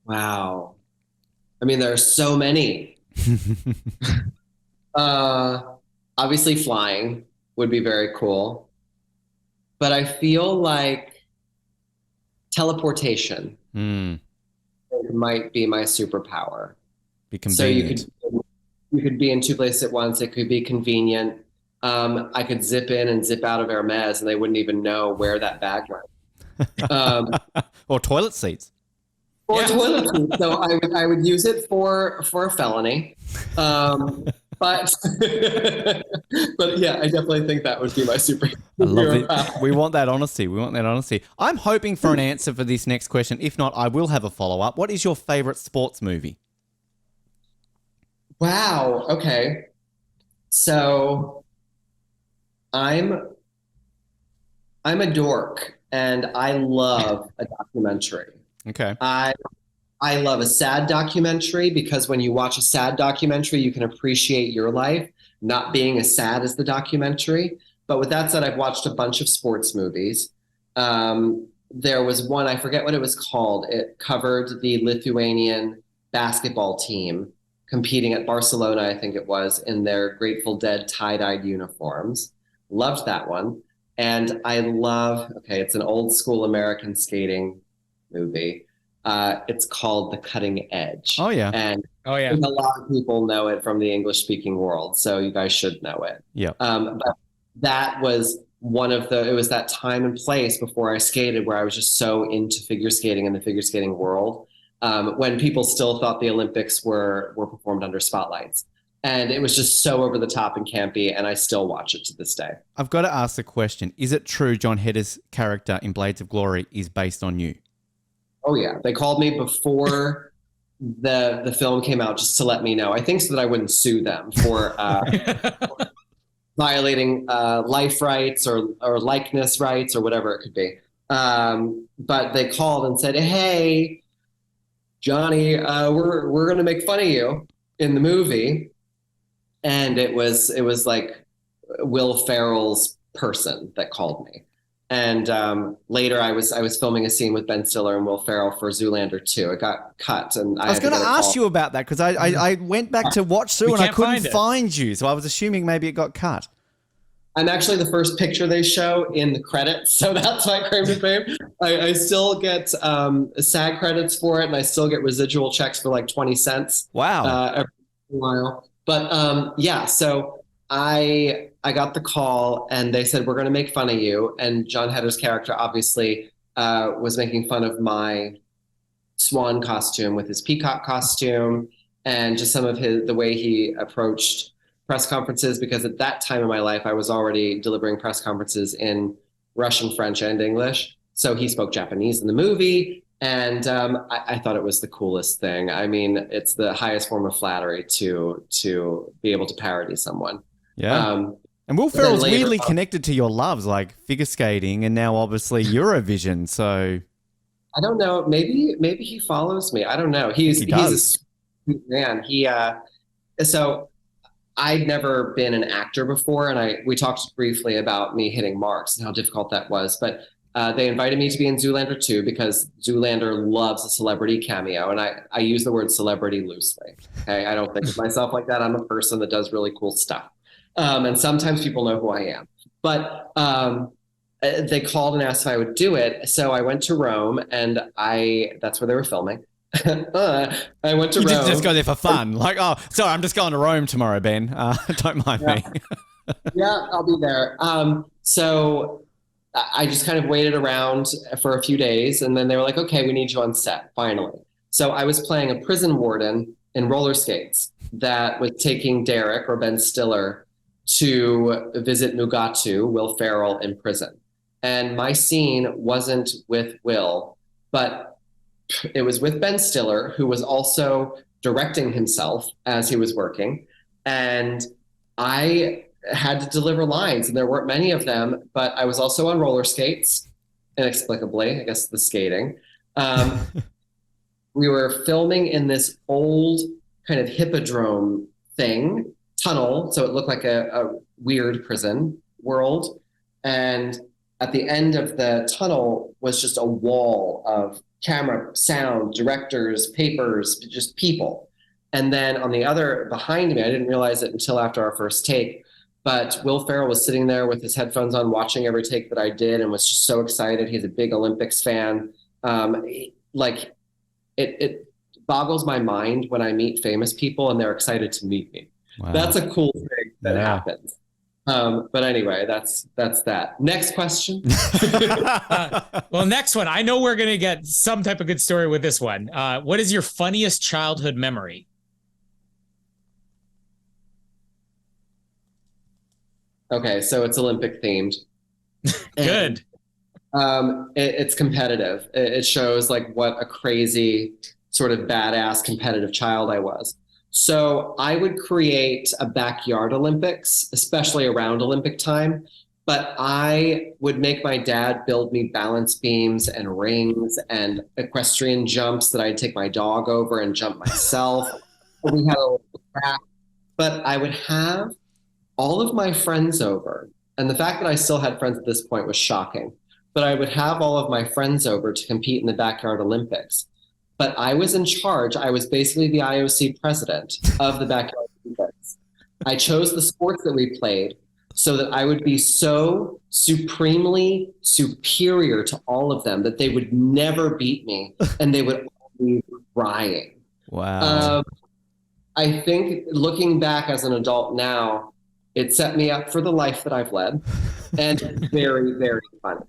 Wow. I mean, there are so many. Obviously flying. would be very cool. But I feel like teleportation might be my superpower. Be convenient. So you could be in two places at once. It could be convenient. I could zip in and zip out of Hermes, and they wouldn't even know where that bag went. Or toilet seats. Or toilet seats. So I would use it for a felony. But yeah, I definitely think that would be my superhero. I love it. We want that honesty. I'm hoping for an answer for this next question. If not, I will have a follow-up. What is your favorite sports movie? Wow. Okay. So I'm a dork, and I love a documentary. Okay. I love a sad documentary because when you watch a sad documentary, you can appreciate your life not being as sad as the documentary. But with that said, I've watched a bunch of sports movies. There was one, I forget what it was called. It covered the Lithuanian basketball team competing at Barcelona, I think it was, in their Grateful Dead tie-dyed uniforms. Loved that one. And I love, it's an old school American skating movie. It's called The Cutting Edge. Oh, yeah. And a lot of people know it from the English-speaking world, so you guys should know it. Yeah. But that was it was that time and place before I skated where I was just so into figure skating and the figure skating world, when people still thought the Olympics were performed under spotlights. And it was just so over the top and campy, and I still watch it to this day. I've got to ask the question, is it true Jon Hedder's character in Blades of Glory is based on you? Oh, yeah. They called me before the film came out just to let me know. I think so that I wouldn't sue them for violating life rights or likeness rights or whatever it could be. But they called and said, hey, Johnny, we're going to make fun of you in the movie. And it was like Will Ferrell's person that called me. And later I was filming a scene with Ben Stiller and Will Ferrell for Zoolander 2. It got cut. And I was going to ask you about that because I went back to watch through and I couldn't find you. So I was assuming maybe it got cut. I'm actually the first picture they show in the credits. So that's my claim to fame. I still get SAG credits for it, and I still get residual checks for like 20 cents. Wow. Every while. But so I got the call and they said, we're going to make fun of you. And Jon Hedder's character obviously was making fun of my swan costume with his peacock costume and just some of the way he approached press conferences, because at that time in my life, I was already delivering press conferences in Russian, French, and English. So he spoke Japanese in the movie. And I thought it was the coolest thing. I mean, it's the highest form of flattery to be able to parody someone. Yeah. And Will Ferrell's weirdly connected to your loves, like figure skating and now obviously Eurovision. So I don't know. Maybe he follows me. I don't know. He's a sweet man. So I'd never been an actor before, and we talked briefly about me hitting marks and how difficult that was. But they invited me to be in Zoolander 2 because Zoolander loves a celebrity cameo. And I use the word celebrity loosely. Okay. I don't think of myself like that. I'm a person that does really cool stuff. And sometimes people know who I am. But they called and asked if I would do it. So I went to Rome, and that's where they were filming. I went to Rome. You just go there for fun. Like, oh, sorry, I'm just going to Rome tomorrow, Ben. Don't mind me. Yeah, I'll be there. So I just kind of waited around for a few days, and then they were like, okay, we need you on set, finally. So I was playing a prison warden in roller skates that was taking Derek, or Ben Stiller, to visit Mugatu, Will Ferrell, in prison. And my scene wasn't with Will, but it was with Ben Stiller, who was also directing himself as he was working. And I had to deliver lines, and there weren't many of them, but I was also on roller skates, inexplicably, I guess the skating. We were filming in this old kind of hippodrome tunnel, so it looked like a weird prison world. And at the end of the tunnel was just a wall of camera, sound, directors, papers, just people. And then on the other behind me, I didn't realize it until after our first take, But Will Ferrell was sitting there with his headphones on, watching every take that I did, and was just so excited. He's a big Olympics fan. It boggles my mind when I meet famous people and they're excited to meet me. Wow. That's a cool thing that happens. But anyway, that's that. Next question. Well, next one. I know we're going to get some type of good story with this one. What is your funniest childhood memory? Okay, so it's Olympic themed. Good. It's competitive. It shows like what a crazy sort of badass competitive child I was. So I would create a backyard Olympics, especially around Olympic time. But I would make my dad build me balance beams and rings and equestrian jumps that I'd take my dog over and jump myself. We had a little track. But I would have all of my friends over. And the fact that I still had friends at this point was shocking. But I would have all of my friends over to compete in the backyard Olympics. But I was in charge. I was basically the IOC president of the backyard Olympics. I chose the sports that we played so that I would be so supremely superior to all of them that they would never beat me and they would all be crying. Wow. I think looking back as an adult now, it set me up for the life that I've led, and very, very fun.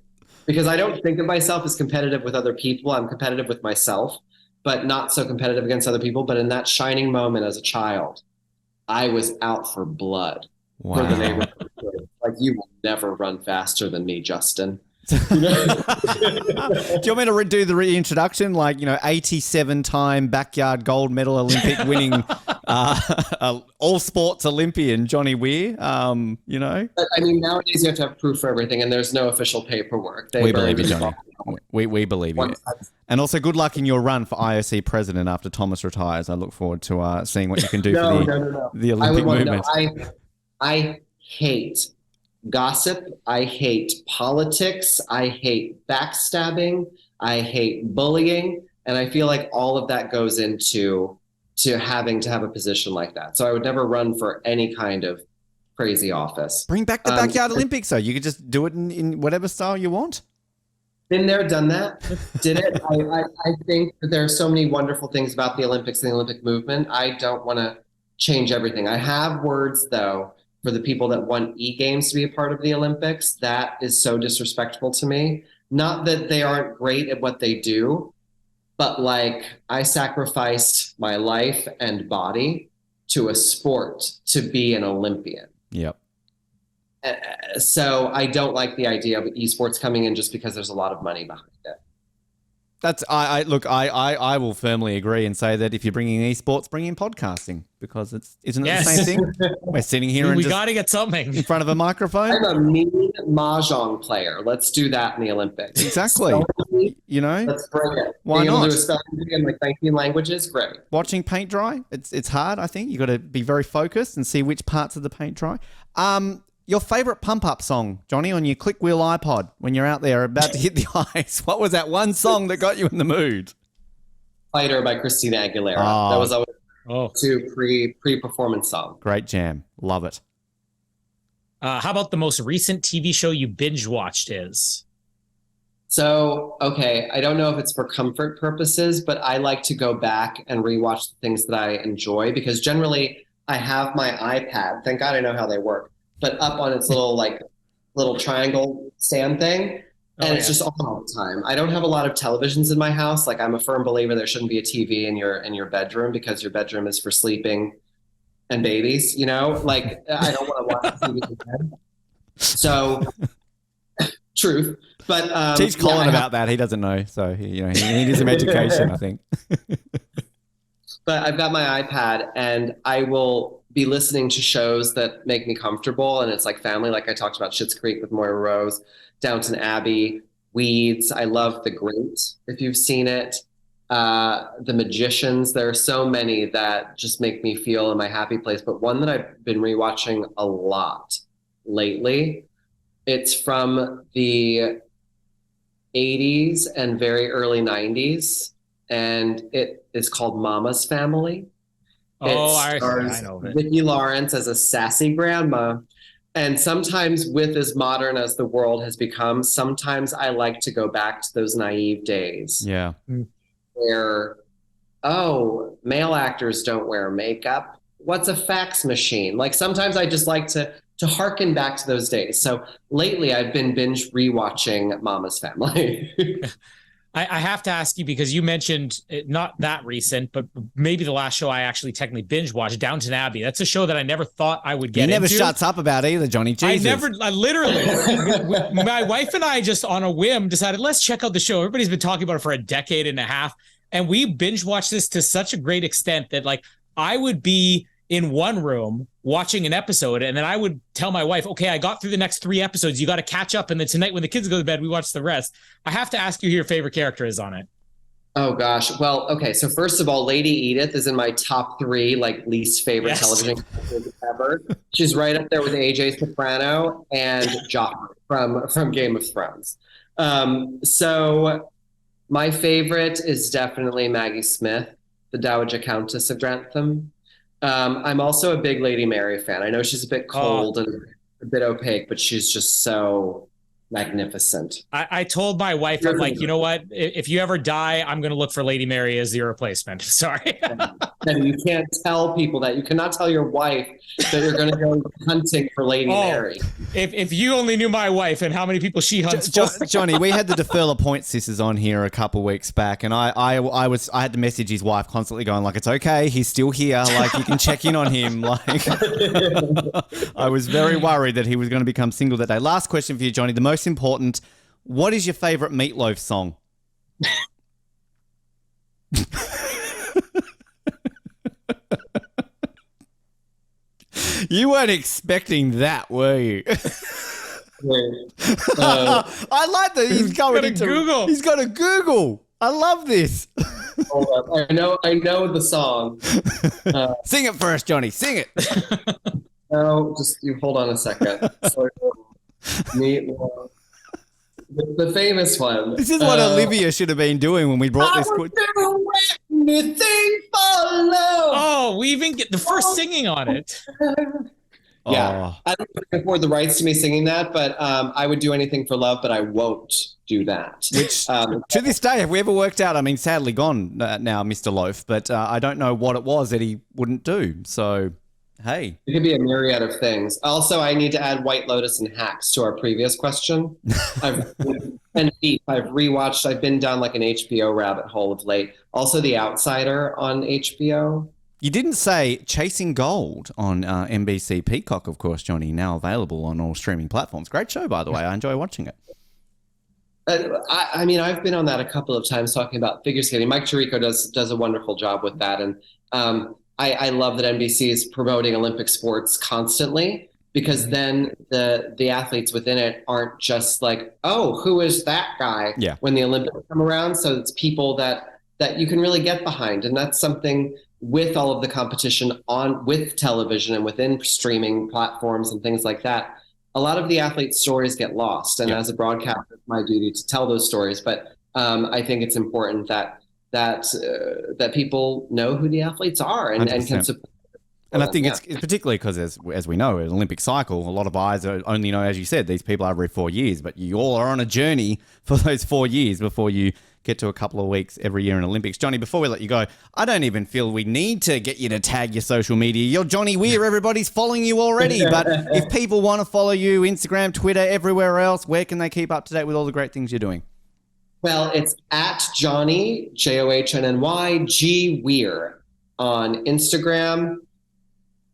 Because I don't think of myself as competitive with other people. I'm competitive with myself, but not so competitive against other people. But in that shining moment as a child, I was out for blood. Wow. For the neighborhood. Like, you will never run faster than me, Justin. Do you want me to redo the reintroduction? 87-time backyard gold medal Olympic winning all sports Olympian Johnny Weir, But, I mean, nowadays you have to have proof for everything, and there's no official paperwork. We believe you, Johnny. We believe you. And also good luck in your run for IOC president after Thomas retires. I look forward to seeing what you can do for the Olympic movement. I hate gossip. I hate politics. I hate backstabbing. I hate bullying. And I feel like all of that goes into having to have a position like that. So I would never run for any kind of crazy office. Bring back the backyard Olympics, though. You could just do it in whatever style you want. Been there, done that, did it. I think that there are so many wonderful things about the Olympics and the Olympic movement. I don't want to change everything. I have words, though, for the people that want e-games to be a part of the Olympics. That is so disrespectful to me. Not that they aren't great at what they do, but I sacrificed my life and body to a sport to be an Olympian. Yep. So I don't like the idea of esports coming in just because there's a lot of money behind it. I will firmly agree and say that if you're bringing esports, bring in podcasting, because isn't it the same thing? We're sitting here and we got to get something in front of a microphone. I'm a mean mahjong player. Let's do that in the Olympics. Exactly. Let's bring it. Why Being not? Able to do a spelling bee in 19 languages, great. Watching paint dry, it's hard. I think you got to be very focused and see which parts of the paint dry. Your favorite pump-up song, Johnny, on your click wheel iPod when you're out there about to hit the ice. What was that one song that got you in the mood? Fighter by Christina Aguilera. That was always pre-performance song. Great jam. Love it. How about the most recent TV show you binge watched is? So, okay, I don't know if it's for comfort purposes, but I like to go back and rewatch the things that I enjoy, because generally I have my iPad. Thank God I know how they work. But up on its little triangle stand thing. And it's just on all the time. I don't have a lot of televisions in my house. I'm a firm believer there shouldn't be a TV in your bedroom, because your bedroom is for sleeping and babies, I don't want to watch TV in bed. So, truth. But teach Colin about that. He doesn't know. So, he needs some education, I think. But I've got my iPad, and I will be listening to shows that make me comfortable. And it's like family, like I talked about Schitt's Creek with Moira Rose, Downton Abbey, Weeds. I love The Great, if you've seen it. The Magicians. There are so many that just make me feel in my happy place. But one that I've been rewatching a lot lately, it's from the 80s and very early 90s. And it is called Mama's Family. I know it. Vicki Lawrence as a sassy grandma And sometimes, with as modern as the world has become, sometimes I like to go back to those naive days. Yeah. Where, oh, male actors don't wear makeup. What's a fax machine? Like, sometimes I just like to harken back to those days. So lately I've been binge rewatching Mama's Family. I have to ask you, because you mentioned not that recent, but maybe the last show I actually technically binge watched, Downton Abbey. That's a show that I never thought I would get into. He never shuts up about either, Johnny. Jesus. I literally, my wife and I just on a whim decided, let's check out the show. Everybody's been talking about it for a decade and a half. And we binge watched this to such a great extent that like I would be in one room watching an episode, and then I would tell my wife, okay, I got through the next 3 episodes. You got to catch up. And then tonight when the kids go to bed, we watch the rest. I have to ask you who your favorite character is on it. Oh gosh. Well, okay. So first of all, Lady Edith is in my top 3, like, least favorite television characters ever. She's right up there with AJ Soprano and Joffrey from Game of Thrones. So my favorite is definitely Maggie Smith, the Dowager Countess of Grantham. I'm also a big Lady Mary fan. I know she's a bit cold and a bit opaque, but she's just so magnificent. I told my wife, I'm like, you know what? If you ever die, I'm going to look for Lady Mary as your replacement. Sorry. And you can't tell people that. You cannot tell your wife that you're going to go hunting for Lady Mary. If you only knew my wife and how many people she hunts for. Johnny, we had the Defer Point sisters on here a couple weeks back, and I had to message his wife constantly going like, it's okay, he's still here, like you can check in on him. Like I was very worried that he was going to become single that day. Last question for you, Johnny, the most important. What is your favorite Meatloaf song? You weren't expecting that, were you? I like that he's going into Google. He's got a Google. I love this. Hold up. I know the song. Sing it for us, Johnny. Sing it. No, just you hold on a second. So, Meatloaf. The famous one. This is what Olivia should have been doing when we brought this. Anything for love. Oh, we even get the first singing on it. Yeah, I don't can afford the rights to me singing that, but I would do anything for love, but I won't do that. Which, to this day, have we ever worked out? I mean, sadly gone now, Mr. Loaf, but I don't know what it was that he wouldn't do. So, hey. It could be a myriad of things. Also, I need to add White Lotus and Hacks to our previous question. And Beef, I've rewatched. I've been down like an HBO rabbit hole of late. Also, The Outsider on HBO. You didn't say Chasing Gold on NBC Peacock, of course, Johnny, now available on all streaming platforms. Great show, by the way. I enjoy watching it. I mean, I've been on that a couple of times talking about figure skating. Mike Tirico does a wonderful job with that. And I love that NBC is promoting Olympic sports constantly, because then the athletes within it aren't just like, oh, who is that guy when the Olympics come around? So it's people that you can really get behind. And that's something with all of the competition with television and within streaming platforms and things like that. A lot of the athletes' stories get lost. And as a broadcaster, it's my duty to tell those stories. But I think it's important that people know who the athletes are and can support. And I think it's particularly because, as we know, an Olympic cycle, a lot of eyes only know, as you said, these people every 4 years, but you all are on a journey for those 4 years before you get to a couple of weeks every year in Olympics. Johnny, before we let you go, I don't even feel we need to get you to tag your social media. You're Johnny Weir. Everybody's following you already. But if people want to follow you, Instagram, Twitter, everywhere else, where can they keep up to date with all the great things you're doing? Well, it's at Johnny, Johnny G. Weir on Instagram.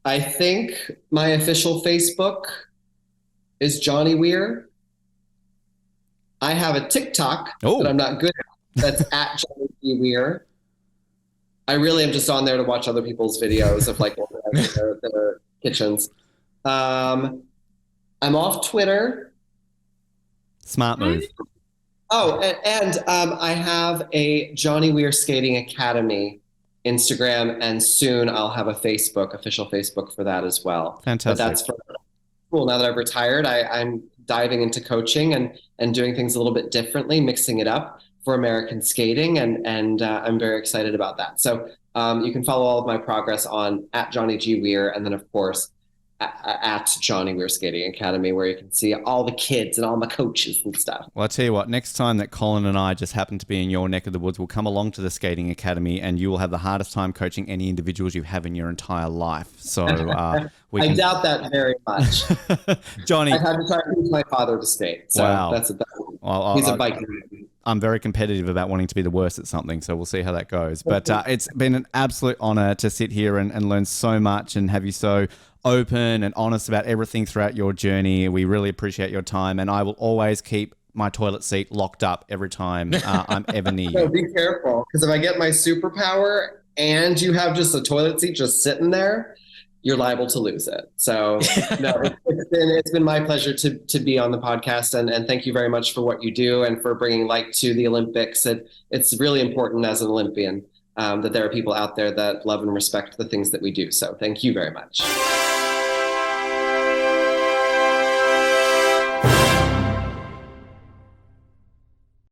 I think my official Facebook is Johnny Weir. I have a TikTok that I'm not good at. That's at Johnny G. Weir. I really am just on there to watch other people's videos of like their kitchens. I'm off Twitter. Smart move. Oh, and I have a Johnny Weir Skating Academy Instagram, and soon I'll have a official Facebook for that as well. Fantastic. But that's cool. Now that I've retired, I'm diving into coaching and doing things a little bit differently, mixing it up for American skating, and I'm very excited about that. So you can follow all of my progress on at Johnny G. Weir, and then of course at Johnny Weir Skating Academy, where you can see all the kids and all the coaches and stuff. Well, I'll tell you what, next time that Colin and I just happen to be in your neck of the woods, we'll come along to the skating academy and you will have the hardest time coaching any individuals you have in your entire life. So I doubt that very much. Johnny. I've had to try to teach my father to skate. So wow. That's he's a biker. I'm very competitive about wanting to be the worst at something, so we'll see how that goes. But it's been an absolute honor to sit here and learn so much and have you so open and honest about everything throughout your journey. We really appreciate your time, and I will always keep my toilet seat locked up every time I'm ever near you. So be careful, because if I get my superpower and you have just a toilet seat just sitting there, you're liable to lose it. So no, it's been my pleasure to be on the podcast, and thank you very much for what you do and for bringing light to the Olympics. It's really important as an Olympian that there are people out there that love and respect the things that we do. So thank you very much.